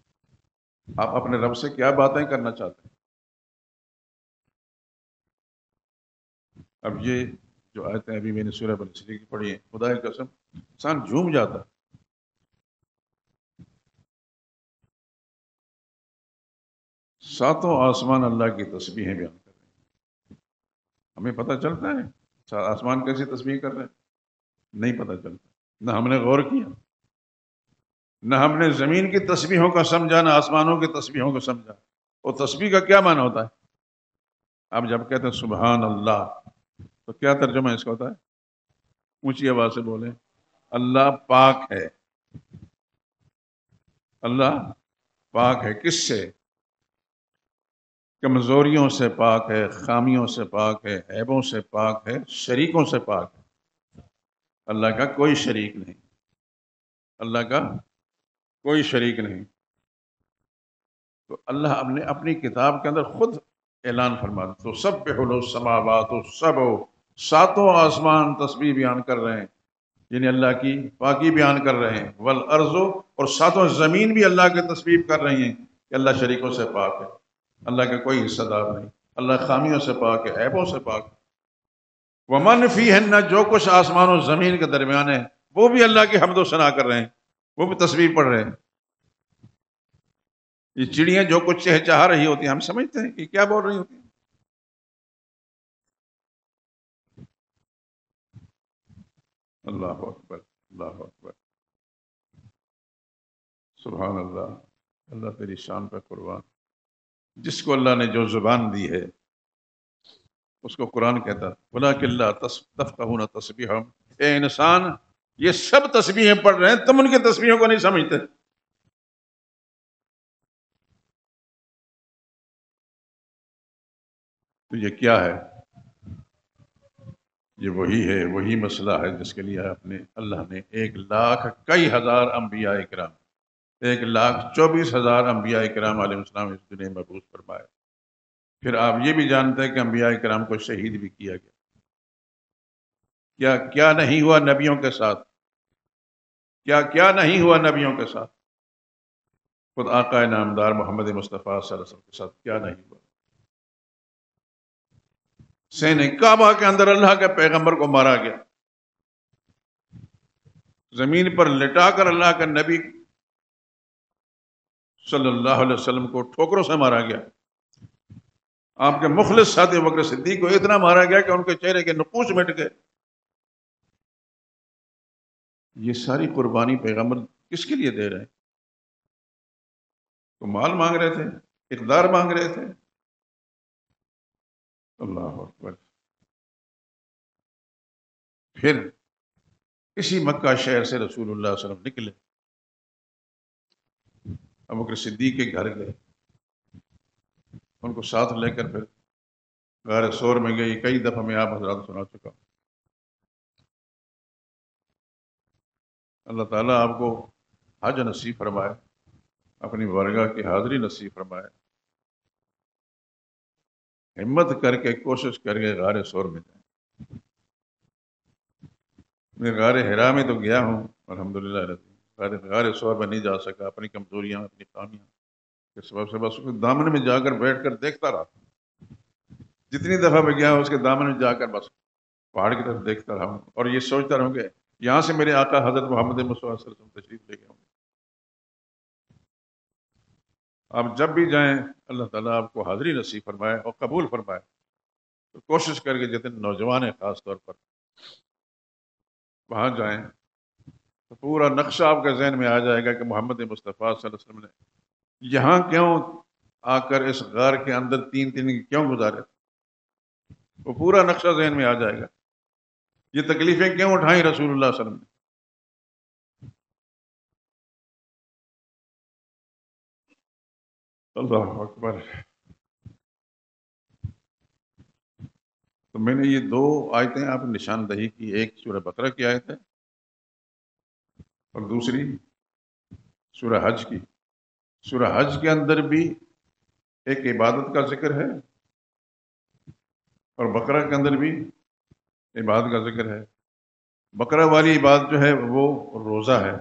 آپ اپنے رب سے کیا باتیں کرنا چاہتے ہیں۔ اب یہ جو آیتیں ابھی میں نے سورہ بنی اسرائیل کی پڑھی ہیں، خدا کی قسم انسان جھوم جاتا ہے۔ ساتوں آسمان اللہ کی تسبیحیں بیان کر رہے ہیں، ہمیں پتہ چلتا ہے آسمان کیسی تسبیح کر رہے ہیں؟ نہیں پتہ چلتا، نہ ہم نے غور کیا، نہ ہم نے زمین کی تسبیحوں کا سمجھا، نہ آسمانوں کی تسبیحوں کو سمجھا۔ اور تسبیح کا کیا معنی ہوتا ہے؟ آپ جب کہتے ہیں سبحان اللہ تو کیا ترجمہ اس کا ہوتا ہے؟ اونچی آواز سے بولیں، اللہ پاک ہے۔ اللہ پاک ہے کس سے؟ کمزوریوں سے پاک ہے، خامیوں سے پاک ہے، عیبوں سے پاک ہے، شریکوں سے پاک ہے۔ اللہ کا کوئی شریک نہیں، اللہ کا کوئی شریک نہیں۔ تو اللہ نے اپنی کتاب کے اندر خود اعلان فرما دیا، تو سبح له السماوات السبع، ساتوں آسمان تسبیح بیان کر رہے ہیں، یعنی اللہ کی پاکی بیان کر رہے ہیں، والارض، اور ساتوں زمین بھی اللہ کی تسبیح کر رہی ہیں کہ اللہ شریکوں سے پاک ہے، اللہ کا کوئی حصہ دار نہیں، اللہ خامیوں سے پاک ہے، عیبوں سے پاک ہے۔ ومن فیہن، جو کچھ آسمان و زمین کے درمیان ہے وہ بھی اللہ کی حمد و ثنا کر رہے ہیں، وہ بھی تسبیح پڑھ رہے ہیں۔ یہ چڑیاں جو کچھ چہچہا رہی ہوتی ہیں، ہم سمجھتے ہیں کہ کیا بول رہی ہوتی ہیں۔ اللہ اکبر، اللہ اکبر، سبحان اللہ، اللہ تیری شان پہ قربان۔ جس کو اللہ نے جو زبان دی ہے اس کو قرآن کہتا ہے وَلَٰكِن لَّا تَفْقَهُونَ تَسْبِيحَهُمْ، اے انسان یہ سب تسبیحیں پڑھ رہے ہیں، تم ان کی تسبیحوں کو نہیں سمجھتے۔ تو یہ کیا ہے؟ یہ وہی ہے، وہی مسئلہ ہے جس کے لیے اللہ نے 1,02,000 انبیاء کرام، 1,24,000 انبیاء کرام علیہ السلام اس دنیا میں مبعوث فرمائے۔ پھر آپ یہ بھی جانتے ہیں کہ انبیاء کرام کو شہید بھی کیا گیا۔ کیا کیا نہیں ہوا نبیوں کے ساتھ؟ کیا کیا نہیں ہوا نبیوں کے ساتھ؟ خود آقا نامدار محمد مصطفیٰ صلی اللہ علیہ وسلم کے ساتھ کیا نہیں ہوا؟ سین کعبہ کے اندر اللہ کے پیغمبر کو مارا گیا، زمین پر لٹا کر اللہ کے نبی صلی اللہ علیہ وسلم کو ٹھوکروں سے مارا گیا۔ آپ کے مخلص ساتھی ابوبکر صدیق کو اتنا مارا گیا کہ ان کے چہرے کے نقوش مٹ گئے۔ یہ ساری قربانی پیغمبر کس کے لیے دے رہے ہیں؟ تو مال مانگ رہے تھے، اقتدار مانگ رہے تھے؟ اللہ اکبر۔ پھر اسی مکہ شہر سے رسول اللہ صلی اللہ علیہ وسلم نکلے، ابوبکر صدیق کے گھر گئے، ان کو ساتھ لے کر پھر غار ثور میں گئی۔ کئی دفعہ میں آپ حضرات سنا چکا ہوں۔ اللہ تعالیٰ آپ کو حج نصیب فرمائے، اپنی بارگاہ کی حاضری نصیب فرمائے۔ ہمت کر کے کوشش کر کے غار ثور میں جائیں۔ میں غار حرا میں تو گیا ہوں الحمدللہ رضی، غار ثور میں نہیں جا سکا، اپنی کمزوریاں اپنی خامیاں کے سبب سے بس اس کے دامن میں جا کر بیٹھ کر دیکھتا رہا۔ جتنی دفعہ میں گیا اس کے دامن میں جا کر بس پہاڑ کی طرف دیکھتا رہا ہوں اور یہ سوچتا رہوں کہ یہاں سے میرے آقا حضرت محمد مصطفیٰ صلی اللہ علیہ وسلم تشریف لے گئے ہوں گے۔ آپ جب بھی جائیں اللہ تعالیٰ آپ کو حاضری نصیب فرمائے اور قبول فرمائے، تو کوشش کر کے جتنے نوجوان ہیں خاص طور پر وہاں جائیں تو پورا نقشہ آپ کے ذہن میں آ جائے گا کہ محمد مصطفیٰ صلی اللہ علیہ وسلم نے یہاں کیوں آ کر اس غار کے اندر 3 دن کیوں گزارے، وہ پورا نقشہ ذہن میں آ جائے گا۔ یہ تکلیفیں کیوں اٹھائیں رسول اللہ صلی اللہ علیہ وسلم نے۔ اللہ اکبر۔ تو میں نے یہ 2 آیتیں آپ نے نشاندہی کی، ایک سورہ بقرہ کی آیت ہے اور دوسری سورہ حج کی۔ سورہ حج کے اندر بھی ایک عبادت کا ذکر ہے اور بقرہ کے اندر بھی عبادت کا ذکر ہے۔ بقرہ والی عبادت جو ہے وہ روزہ ہے،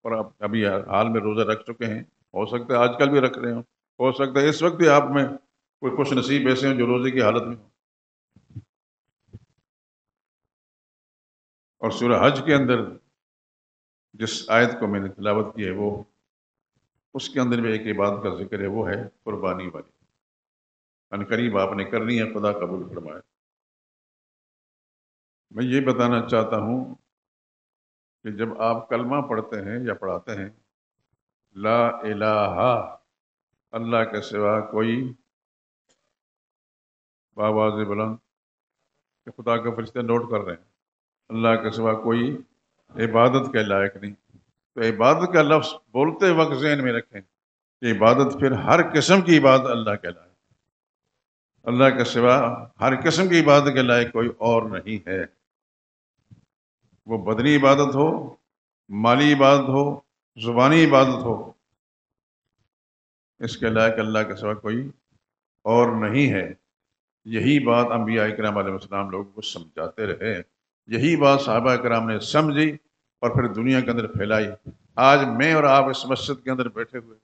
اور آپ ابھی حال میں روزہ رکھ چکے ہیں، ہو سکتا ہے آج کل بھی رکھ رہے ہوں، ہو سکتا ہے اس وقت بھی آپ میں کوئی خوش نصیب ایسے ہیں جو روزے کی حالت میں ہوں۔ اور سورہ حج کے اندر جس آیت کو میں نے تلاوت کی ہے وہ اس کے اندر بھی ایک عبادت کا ذکر ہے، وہ ہے قربانی والی۔ ان قریب آپ نے کرنی ہے، خدا قبول فرمائے۔ میں یہ بتانا چاہتا ہوں کہ جب آپ کلمہ پڑھتے ہیں یا پڑھاتے ہیں لا الہ، اللہ کے سوا کوئی، بآواز بلند کہ خدا کے فرشتے نوٹ کر رہے ہیں، اللہ کے سوا کوئی عبادت کے لائق نہیں، تو عبادت کا لفظ بولتے وقت ذہن میں رکھیں کہ عبادت پھر ہر قسم کی عبادت اللہ کے لائق، اللہ کے سوا ہر قسم کی عبادت کے لائق کوئی اور نہیں ہے۔ وہ بدنی عبادت ہو، مالی عبادت ہو، زبانی عبادت ہو، اس کے لائق اللہ کے سوا کوئی اور نہیں ہے۔ یہی بات انبیاء کرام علیہ السلام لوگوں کو سمجھاتے رہے، یہی بات صحابہ کرام نے سمجھی اور پھر دنیا کے اندر پھیلائی۔ آج میں اور آپ اس مسجد کے اندر بیٹھے ہوئے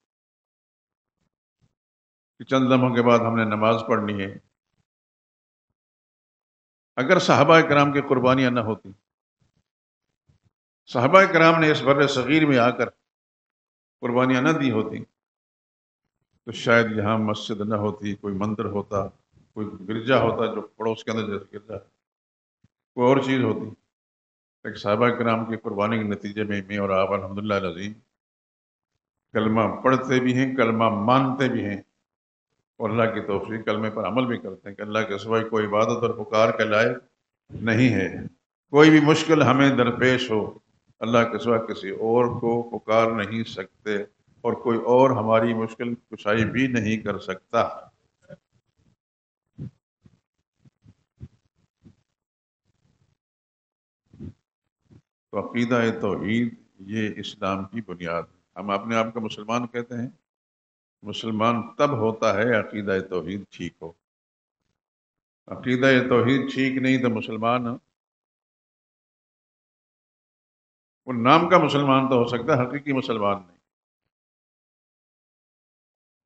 کہ چند لمحوں کے بعد ہم نے نماز پڑھنی ہے، اگر صحابہ کرام کی قربانیاں نہ ہوتی، صحابہ کرام نے اس بر صغیر میں آ کر قربانیاں نہ دی ہوتی، تو شاید یہاں مسجد نہ ہوتی، کوئی مندر ہوتا، کوئی گرجا ہوتا جو پڑوس کے اندر جیسے گرجا، کوئی اور چیز ہوتی، لیکن صحابہ کرام کی قربانی کے نتیجے میں میں اور آپ الحمدللہ العظیم کلمہ پڑھتے بھی ہیں، کلمہ مانتے بھی ہیں، اور اللہ کی توفیق کلمے پر عمل بھی کرتے ہیں کہ اللہ کے سوا کوئی عبادت اور پکار کے لائق نہیں ہے۔ کوئی بھی مشکل ہمیں درپیش ہو، اللہ کے سوا کسی اور کو پکار نہیں سکتے، اور کوئی اور ہماری مشکل کشائی بھی نہیں کر سکتا۔ تو عقیدہ توحید یہ اسلام کی بنیاد ہے۔ ہم اپنے آپ کو مسلمان کہتے ہیں، مسلمان تب ہوتا ہے عقیدہ توحید ٹھیک ہو۔ عقیدہ توحید ٹھیک نہیں تو مسلمان، وہ نام کا مسلمان تو ہو سکتا ہے، حقیقی مسلمان نہیں۔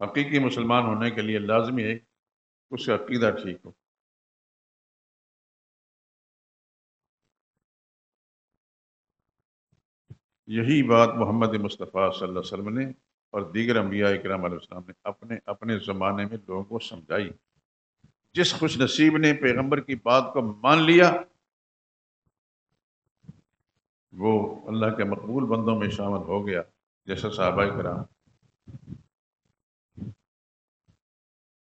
حقیقی مسلمان ہونے کے لیے لازمی ہے کہ اس کا عقیدہ ٹھیک ہو۔ یہی بات محمد مصطفیٰ صلی اللہ علیہ وسلم نے اور دیگر انبیاء کرام علیہ السلام نے اپنے اپنے زمانے میں لوگوں کو سمجھائی۔ جس خوش نصیب نے پیغمبر کی بات کو مان لیا وہ اللہ کے مقبول بندوں میں شامل ہو گیا، جیسے صحابہ کرام،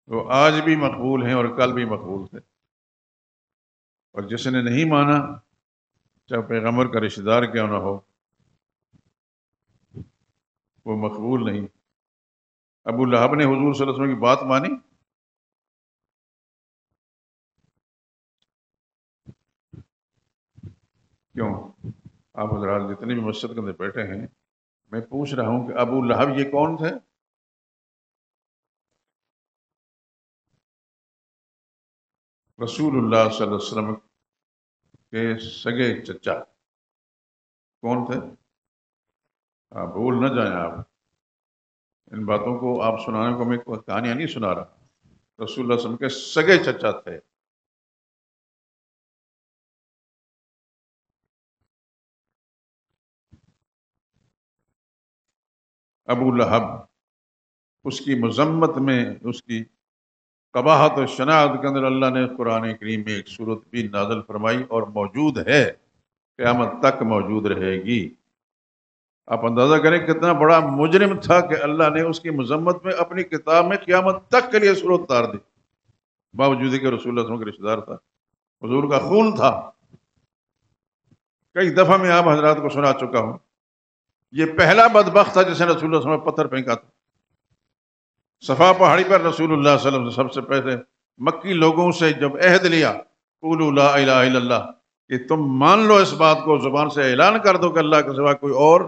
وہ آج بھی مقبول ہیں اور کل بھی مقبول تھے۔ اور جس نے نہیں مانا، چاہے پیغمبر کا رشتہ دار کیوں نہ ہو، وہ مقبول نہیں۔ ابو لہب نے حضور صلی اللہ علیہ وسلم کی بات مانی، کیوں؟ آپ حضرات جتنے بھی مسجد کے اندر بیٹھے ہیں، میں پوچھ رہا ہوں کہ ابو لہب یہ کون تھے؟ رسول اللہ صلی اللہ علیہ وسلم کے سگے چچا کون تھے؟ آپ بھول نہ جائیں، آپ ان باتوں کو آپ سنانے کو میں کوئی کہانیاں نہیں سنا رہا، رسول اللہ صلی اللہ علیہ وسلم کے سگے چچا تھے۔ ابو لہب، اس کی مذمت میں، اس کی قباحت و شناعت کے اندر اللہ نے قرآن کریم میں ایک صورت بھی نازل فرمائی اور موجود ہے، قیامت تک موجود رہے گی۔ آپ اندازہ کریں کتنا بڑا مجرم تھا کہ اللہ نے اس کی مذمت میں اپنی کتاب میں قیامت تک کے لیے صورت اتار دی، باوجود کہ رسول اللہ صلی اللہ علیہ وسلم کے رشتہ دار تھا، حضور کا خون تھا۔ کئی دفعہ میں آپ حضرات کو سنا چکا ہوں، یہ پہلا بدبخت تھا جس نے رسول اللہ صلی اللہ علیہ وسلم پر پتھر پھینکا تھا۔ صفا پہاڑی پر رسول اللہ صلی اللہ علیہ وسلم سب سے پہلے مکی لوگوں سے جب عہد لیا، قولوا لا الہ الا اللہ، کہ تم مان لو اس بات کو، زبان سے اعلان کر دو کہ اللہ کے سوا کوئی اور،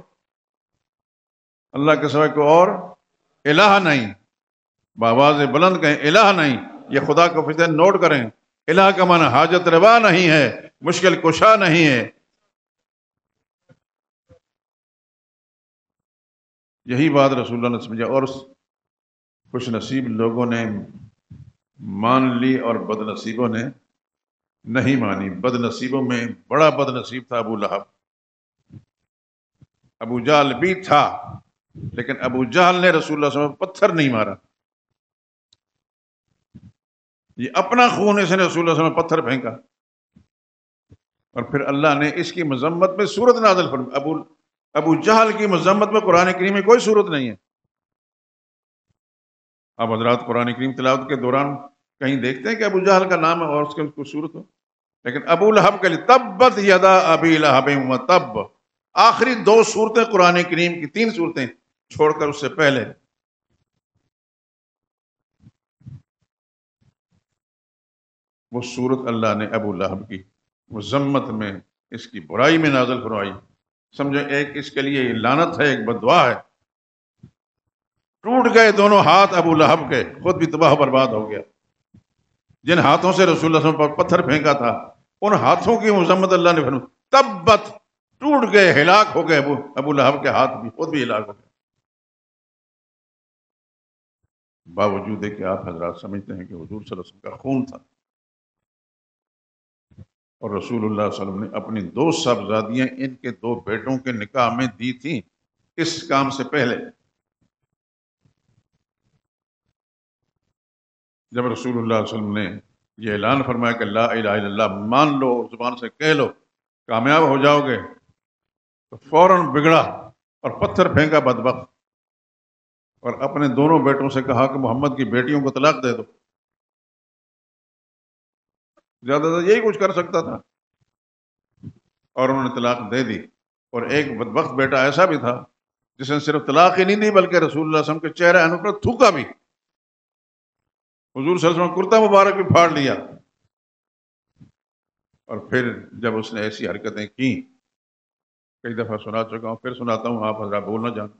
اللہ کے سوا کوئی اور الہ نہیں، بآواز بلند کہیں الہ نہیں۔ یہ خدا کو فطر نوٹ کریں، الہ کا معنی حاجت روا نہیں ہے، مشکل کشا نہیں ہے۔ یہی بات رسول اللہ نے سمجھا، اور خوش نصیب لوگوں نے مان لی اور بد نصیبوں نے نہیں مانی۔ بد نصیبوں میں بڑا بد نصیب تھا ابو لہب۔ ابو جہل بھی تھا، لیکن ابو جہل نے رسول اللہ صلی اللہ علیہ وسلم کو پتھر نہیں مارا، یہ اپنا خون اس نے رسول اللہ صلی اللہ علیہ وسلم پتھر پھینکا، اور پھر اللہ نے اس کی مذمت میں سورت نازل فرمائی۔ ابو جہل کی مذمت میں قرآن کریم میں کوئی صورت نہیں ہے۔ آپ حضرات قرآن کریم تلاوت کے دوران کہیں دیکھتے ہیں کہ ابو جہل کا نام ہے اور اس کے کوئی صورت ہو؟ لیکن ابو لہب کے لیے تبت یدا ابی لہب وتب، آخری دو صورتیں قرآن کریم کی، تین صورتیں چھوڑ کر اس سے پہلے وہ صورت اللہ نے ابو لہب کی مذمت میں، اس کی برائی میں نازل فرمائی۔ سمجھو ایک اس کے لیے لعنت ہے، ایک بددعا ہے۔ ٹوٹ گئے دونوں ہاتھ ابو لہب کے، خود بھی تباہ برباد ہو گیا۔ جن ہاتھوں سے رسول اللہ صلی اللہ علیہ وسلم پر پتھر پھینکا تھا، ان ہاتھوں کی مذمت اللہ نے فرمائی، تبت، ٹوٹ گئے، ہلاک ہو گئے ابو لہب کے ہاتھ بھی، خود بھی ہلاک ہو گئے۔ باوجود ہے کہ آپ حضرات سمجھتے ہیں کہ حضور صلی اللہ علیہ وسلم کا خون تھا، اور رسول اللہ صلی اللہ علیہ وسلم نے اپنی دو صاحبزادیاں ان کے دو بیٹوں کے نکاح میں دی تھیں اس کام سے پہلے۔ جب رسول اللہ صلی اللہ علیہ وسلم نے یہ اعلان فرمایا کہ لا الہ الا اللہ مان لو، زبان سے کہہ لو، کامیاب ہو جاؤ گے، تو فوراً بگڑا اور پتھر پھینکا بدبخت، اور اپنے دونوں بیٹوں سے کہا کہ محمد کی بیٹیوں کو طلاق دے دو۔ زیادہ تر یہی کچھ کر سکتا تھا، اور انہوں نے طلاق دے دی۔ اور ایک بدبخت بیٹا ایسا بھی تھا جس نے صرف طلاق ہی نہیں دی بلکہ رسول اللہ صلی اللہ علیہ وسلم کے چہرے انور پر تھوکا بھی، حضور صلی اللہ علیہ وسلم کرتا مبارک بھی پھاڑ لیا۔ اور پھر جب اس نے ایسی حرکتیں کی، کئی دفعہ سنا چکا ہوں، پھر سناتا ہوں، آپ حضرات بول نہ جانا۔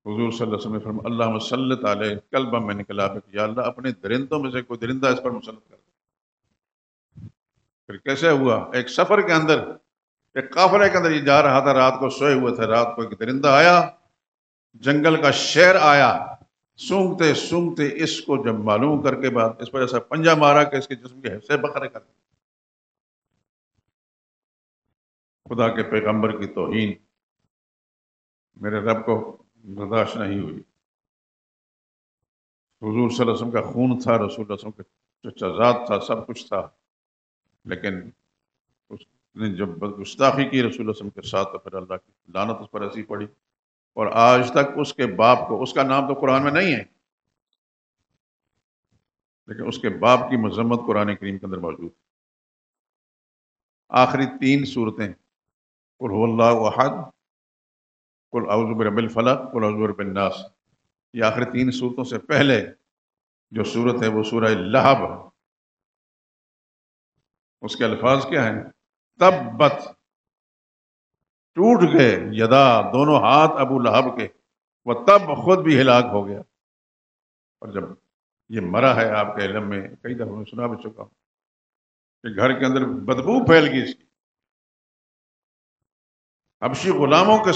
حضور صلی اللہ علیہ وسلم نے فرمایا اللہم صلت علیہ کلبا من کلابک، یا اللہ اپنے درندوں میں سے کوئی درندہ اس پر مسلط کر دے۔ پھر کیسے ہوا؟ ایک سفر کے اندر، ایک قافلے کے اندر یہ جا رہا تھا، رات کو سوئے ہوئے تھے، رات کو ایک درندہ آیا، جنگل کا شیر آیا، سونگتے سونگتے اس کو جب معلوم کر کے بعد اس پر ایسا پنجہ مارا کہ اس کے جسم کے حصے بکھرے کر دے۔ خدا کے پیغمبر کی توہین میرے رب کو برداشت نہیں ہوئی۔ حضور صلی اللہ علیہ وسلم کا خون تھا، رسول اللہ صلی اللہ علیہ وسلم کا چچا زاد تھا، سب کچھ تھا، لیکن اس نے جب گستاخی کی رسول اللہ صلی اللہ علیہ وسلم کے ساتھ، تو پھر اللہ کی لعنت اس پر ایسی پڑی، اور آج تک اس کے باپ کو، اس کا نام تو قرآن میں نہیں ہے لیکن اس کے باپ کی مذمت قرآن کریم کے اندر موجود ہے۔ آخری تین صورتیں، قل هو اللہ احد، قل اعوذ برب الفلق، قل اعوذ برب الناس، یہ آخری تین صورتوں سے پہلے جو صورت ہے وہ سورہ لہب، اس کے الفاظ کیا ہیں؟ تبت، ٹوٹ گئے یدا، دونوں ہاتھ ابو لہب کے، وہ تب خود بھی ہلاک ہو گیا۔ اور جب یہ مرا ہے، آپ کے علم میں کئی دفعہ میں سنا بھی چکا ہوں کہ گھر کے اندر بدبو پھیل گئی اس کی، حبشی غلاموں کو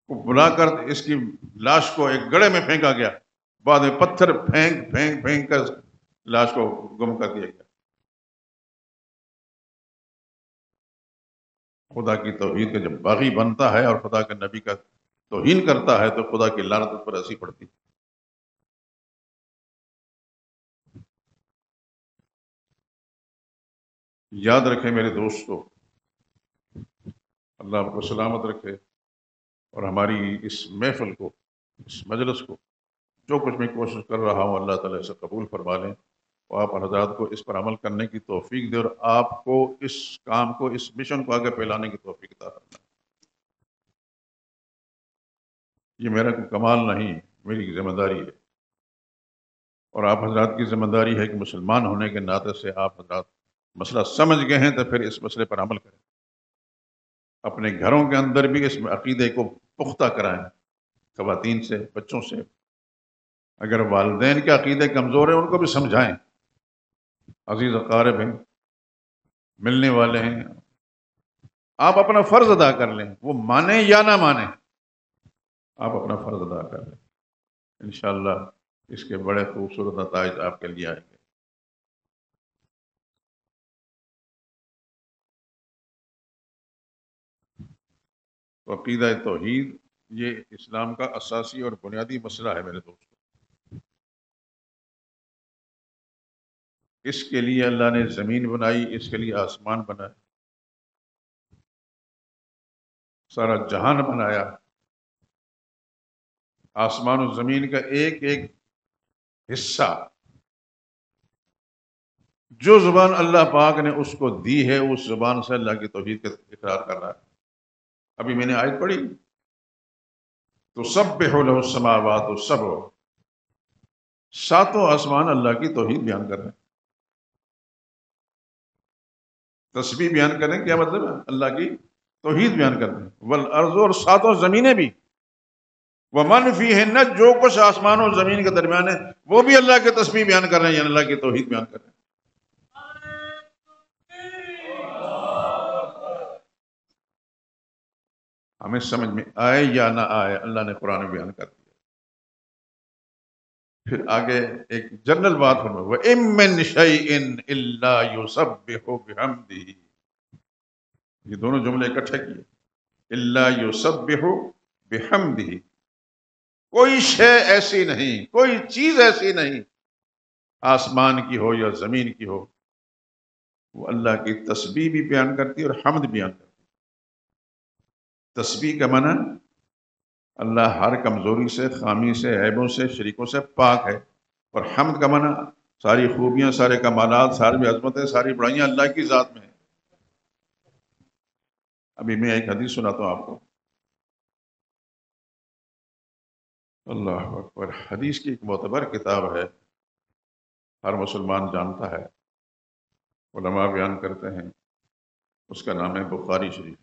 بلا کر اس کی لاش کو ایک گڑھے میں پھینکا گیا، بعد میں پتھر پھینک پھینک پھینک کر لاش کو گم کر دیا گیا۔ خدا کی توحید کا جب باغی بنتا ہے اور خدا کے نبی کا توہین کرتا ہے تو خدا کی لعنت اس پر ایسی پڑتی۔ یاد رکھیں میرے دوستو، اللہ آپ کو سلامت رکھے، اور ہماری اس محفل کو، اس مجلس کو، جو کچھ میں کوشش کر رہا ہوں اللہ تعالیٰ اسے قبول فرما لیں، اور آپ حضرات کو اس پر عمل کرنے کی توفیق دے، اور آپ کو اس کام کو، اس مشن کو آگے پھیلانے کی توفیق عطا فرمائے۔ یہ میرا کوئی کمال نہیں، میری ذمہ داری ہے، اور آپ حضرات کی ذمہ داری ہے کہ مسلمان ہونے کے ناطے سے آپ حضرات مسئلہ سمجھ گئے ہیں تو پھر اس مسئلے پر عمل کریں، اپنے گھروں کے اندر بھی اس عقیدے کو پختہ کرائیں، خواتین سے، بچوں سے۔ اگر والدین کے عقیدے کمزور ہیں ان کو بھی سمجھائیں، عزیز اقارب ہیں، ملنے والے ہیں، آپ اپنا فرض ادا کر لیں، وہ مانیں یا نہ مانیں، آپ اپنا فرض ادا کر لیں، انشاءاللہ اس کے بڑے خوبصورت نتائج آپ کے لیے آئیں گے۔ تو عقیدہ توحید یہ اسلام کا اساسی اور بنیادی مسئلہ ہے میرے دوستو۔ اس کے لیے اللہ نے زمین بنائی، اس کے لیے آسمان بنایا، سارا جہان بنایا، آسمان و زمین کا ایک ایک حصہ جو زبان اللہ پاک نے اس کو دی ہے، اس زبان سے اللہ کی توحید کا اقرار کر رہا ہے۔ ابھی میں نے آیت پڑھی، تسبح لہ السماوات السبع، ساتوں آسمان اللہ کی توحید بیان کر رہے ہیں، تسبیح بیان کریں، کیا مطلب ہے؟ اللہ کی توحید بیان کر رہے ہیں، والارض، اور ساتوں زمینیں بھی، ومن فیہن، جو کچھ آسمان اور زمین کے درمیان ہے وہ بھی اللہ کی تسبیح بیان کر رہے ہیں، یعنی اللہ کی توحید بیان کر رہے ہیں۔ ہمیں سمجھ میں آئے یا نہ آئے، اللہ نے قرآن میں بیان کر دیا۔ پھر آگے ایک جنرل بات فرمائے، وَإِن مِّن شَيْءٍ إِلَّا يُسَبِّحُ بِحَمْدِهِ، یہ دونوں جملے اکٹھے کیے، إِلَّا يُسَبِّحُ بِحَمْدِهِ، کوئی شے ایسی نہیں، کوئی چیز ایسی نہیں، آسمان کی ہو یا زمین کی ہو، وہ اللہ کی تسبیح بھی بیان کرتی ہے اور حمد بیان کرتی ہے۔ تسبیح کا معنی اللہ ہر کمزوری سے، خامی سے، عیبوں سے، شریکوں سے پاک ہے، اور حمد کا معنی ساری خوبیاں، سارے کمالات، ساری عظمتیں، ساری بڑائیاں اللہ کی ذات میں ہیں۔ ابھی میں ایک حدیث سناتا ہوں آپ کو، اللہ اکبر، حدیث کی ایک معتبر کتاب ہے، ہر مسلمان جانتا ہے، علماء بیان کرتے ہیں، اس کا نام ہے بخاری شریف۔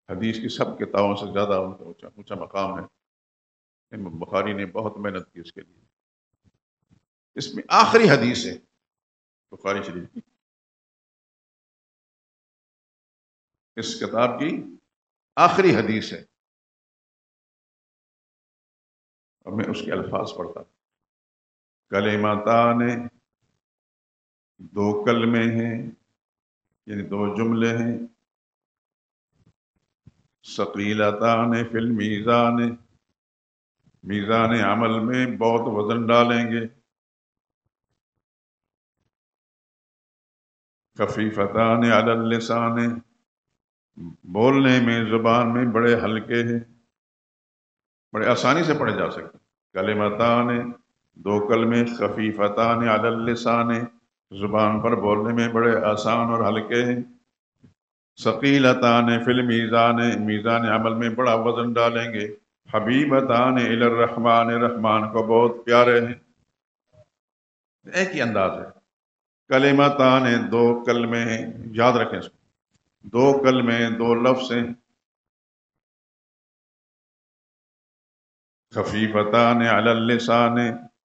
حدیث کی سب کتابوں سے زیادہ ان کا اونچا مقام ہے، امام بخاری نے بہت محنت کی اس کے لیے۔ اس میں آخری حدیث ہے بخاری شریف کی، اس کتاب کی آخری حدیث ہے، اور میں اس کے الفاظ پڑھتا ہوں۔ کلمتان، دو کلمے ہیں، یعنی دو جملے ہیں، ثقیلتان فی المیزان، میزان عمل میں بہت وزن ڈالیں گے، خفیفتان علی اللسان، بولنے میں، زبان میں بڑے ہلکے ہیں، بڑے آسانی سے پڑھے جا سکتے۔ کلمتان، دو کلمے، خفیفتان علی اللسان، زبان پر بولنے میں بڑے آسان اور ہلکے ہیں، ثقیلتان فی المیزان، میزان عمل میں بڑا وزن ڈالیں گے، حبیبتان الی الرحمن، رحمان کو بہت پیارے ہیں۔ ایک ہی انداز ہے، کلمتان، دو کلمے ہیں، یاد رکھیں اس کو، دو کلمے، دو لفظ ہیں، خفیفتان علی اللسان،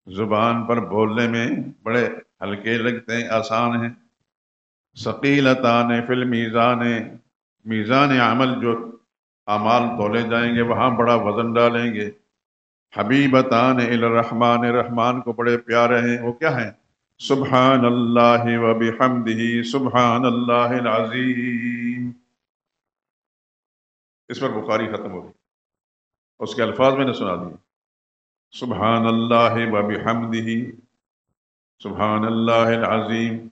زبان پر بولنے میں بڑے ہلکے لگتے ہیں، آسان ہیں، ثقیلتان فی المیزان، میزان عمل جو اعمال تولے جائیں گے وہاں بڑا وزن ڈالیں گے، حبیبتان الی الرحمن، رحمان کو بڑے پیارے ہیں، وہ کیا ہیں؟ سبحان اللہ و بحمدہ سبحان اللہ العظیم۔ اس پر بخاری ختم ہو گئی، اس کے الفاظ میں نے سنا دیے، سبحان اللہ و بحمدہ سبحان اللہ العظیم۔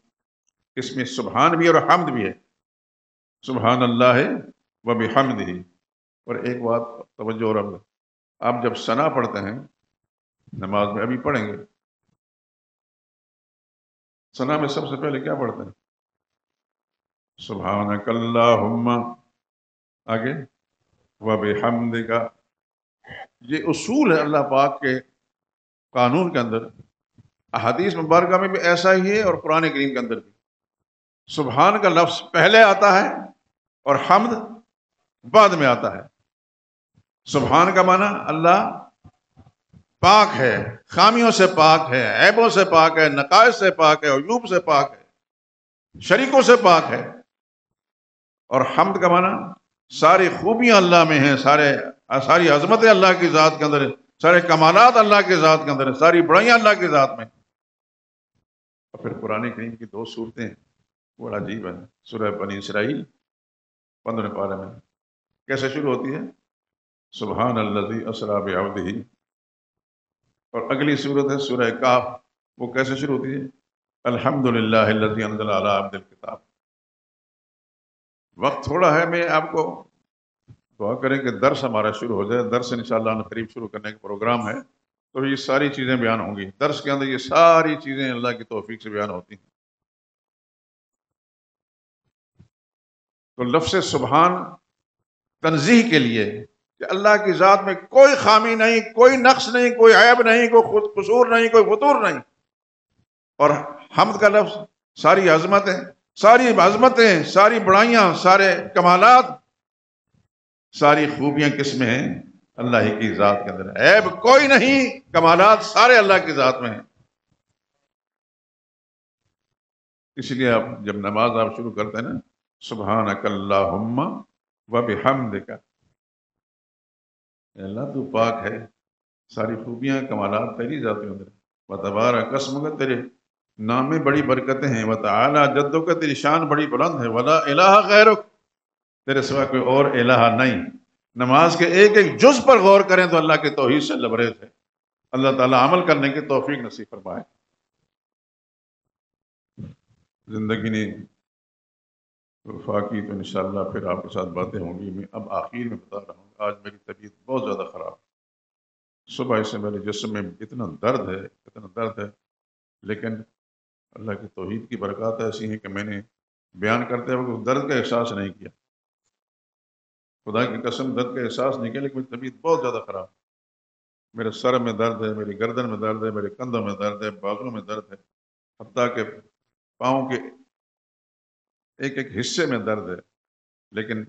اس میں سبحان بھی اور حمد بھی ہے، سبحان اللہ و بحمدہ۔ اور ایک بات توجہ اور اب آپ جب ثنا پڑھتے ہیں نماز میں، ابھی پڑھیں گے، ثنا میں سب سے پہلے کیا پڑھتے ہیں؟ سبحانک اللہم، آگے و بحمدک۔ یہ اصول ہے اللہ پاک کے قانون کے اندر، احادیث مبارکہ میں بھی ایسا ہی ہے اور قرآن کریم کے اندر بھی۔ سبحان کا لفظ پہلے آتا ہے اور حمد بعد میں آتا ہے۔ سبحان کا معنی اللہ پاک ہے، خامیوں سے پاک ہے، عیبوں سے پاک ہے، نقائص سے پاک ہے، عیوب سے پاک ہے، شریکوں سے پاک ہے۔ اور حمد کا معنی ساری خوبیاں اللہ میں ہیں، ساری عظمتیں اللہ کی ذات کے اندر ہیں، سارے کمالات اللہ کی ذات کے اندر ہیں، ساری بڑائیاں اللہ کی ذات میں۔ اور پھر قرآن کریم کی دو صورتیں بڑا عجیب ہے، سورہ بنی اسرائیل 15 پارے میں کیسے شروع ہوتی ہے؟ سبحان الذی اسریٰ بعبدہ، اور اگلی صورت ہے سورہ کاف، وہ کیسے شروع ہوتی ہے؟ الحمدللہ الذی انزل علی عبدہ الکتاب۔ وقت تھوڑا ہے، میں آپ کو دعا کریں کہ درس ہمارا شروع ہو جائے، درس انشاءاللہ قریب شروع کرنے کا پروگرام ہے، تو یہ ساری چیزیں بیان ہوں گی درس کے اندر، یہ ساری چیزیں اللہ کی توفیق سے بیان ہوتی ہیں۔ تو لفظ سبحان تنزیہ کے لیے کہ اللہ کی ذات میں کوئی خامی نہیں، کوئی نقص نہیں، کوئی عیب نہیں، کوئی قصور نہیں، کوئی فطور نہیں۔ اور حمد کا لفظ ساری عظمتیں، ساری بڑائیاں، سارے کمالات، ساری خوبیاں کس میں ہیں؟ اللہ ہی کی ذات کے اندر، عیب کوئی نہیں، کمالات سارے اللہ کی ذات میں ہیں۔ اس لیے آپ جب نماز آپ شروع کرتے ہیں نا، سبحانک اللہم و بحمدک، اللہ تو پاک ہے، ساری خوبیاں کمالات تیری ذات کے اندر، وتبارک اسمک، تیرے نام میں بڑی برکتیں ہیں، وتعالی جدک، تیری شان بڑی بلند ہے، ولا الہ غیرک، تیرے سوا کوئی اور الہ نہیں۔ نماز کے ایک ایک جز پر غور کریں تو اللہ کے توحید سے لبریز ہے۔ اللہ تعالیٰ عمل کرنے کی توفیق نصیب فرمائے۔ زندگی نے وفاقی تو انشاءاللہ پھر آپ کے ساتھ باتیں ہوں گی۔ میں اب آخر میں بتا رہا ہوں، آج میری طبیعت بہت زیادہ خراب، صبح سے میرے جسم میں اتنا درد ہے، لیکن اللہ کی توحید کی برکات ایسی ہیں کہ میں نے بیان کرتے وقت اس درد کا احساس نہیں کیا، خدا کی قسم درد کا احساس نہیں کیا، لیکن میری طبیعت بہت زیادہ خراب، میرے سر میں درد ہے، میری گردن میں درد ہے، میرے کندھوں میں درد ہے، باغوں میں درد ہے، حتیٰ کہ پاؤں کے ایک ایک حصے میں درد ہے۔ لیکن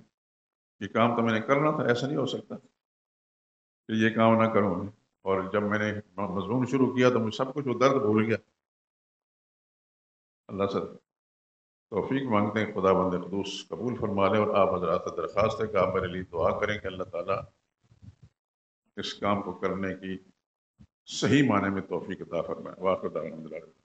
یہ کام تو میں نے کرنا تھا، ایسا نہیں ہو سکتا کہ یہ کام نہ کروں۔ اور جب میں نے مضمون شروع کیا تو مجھے سب کچھ وہ درد بھول گیا۔ اللہ سے توفیق مانگتے ہیں، خدا بند قدوس قبول فرما لے، اور آپ حضرات سے درخواست ہے کہ آپ میرے لیے دعا کریں کہ اللہ تعالیٰ اس کام کو کرنے کی صحیح معنی میں توفیق عطا فرمائے۔ واخر دعوانا الحمدللہ۔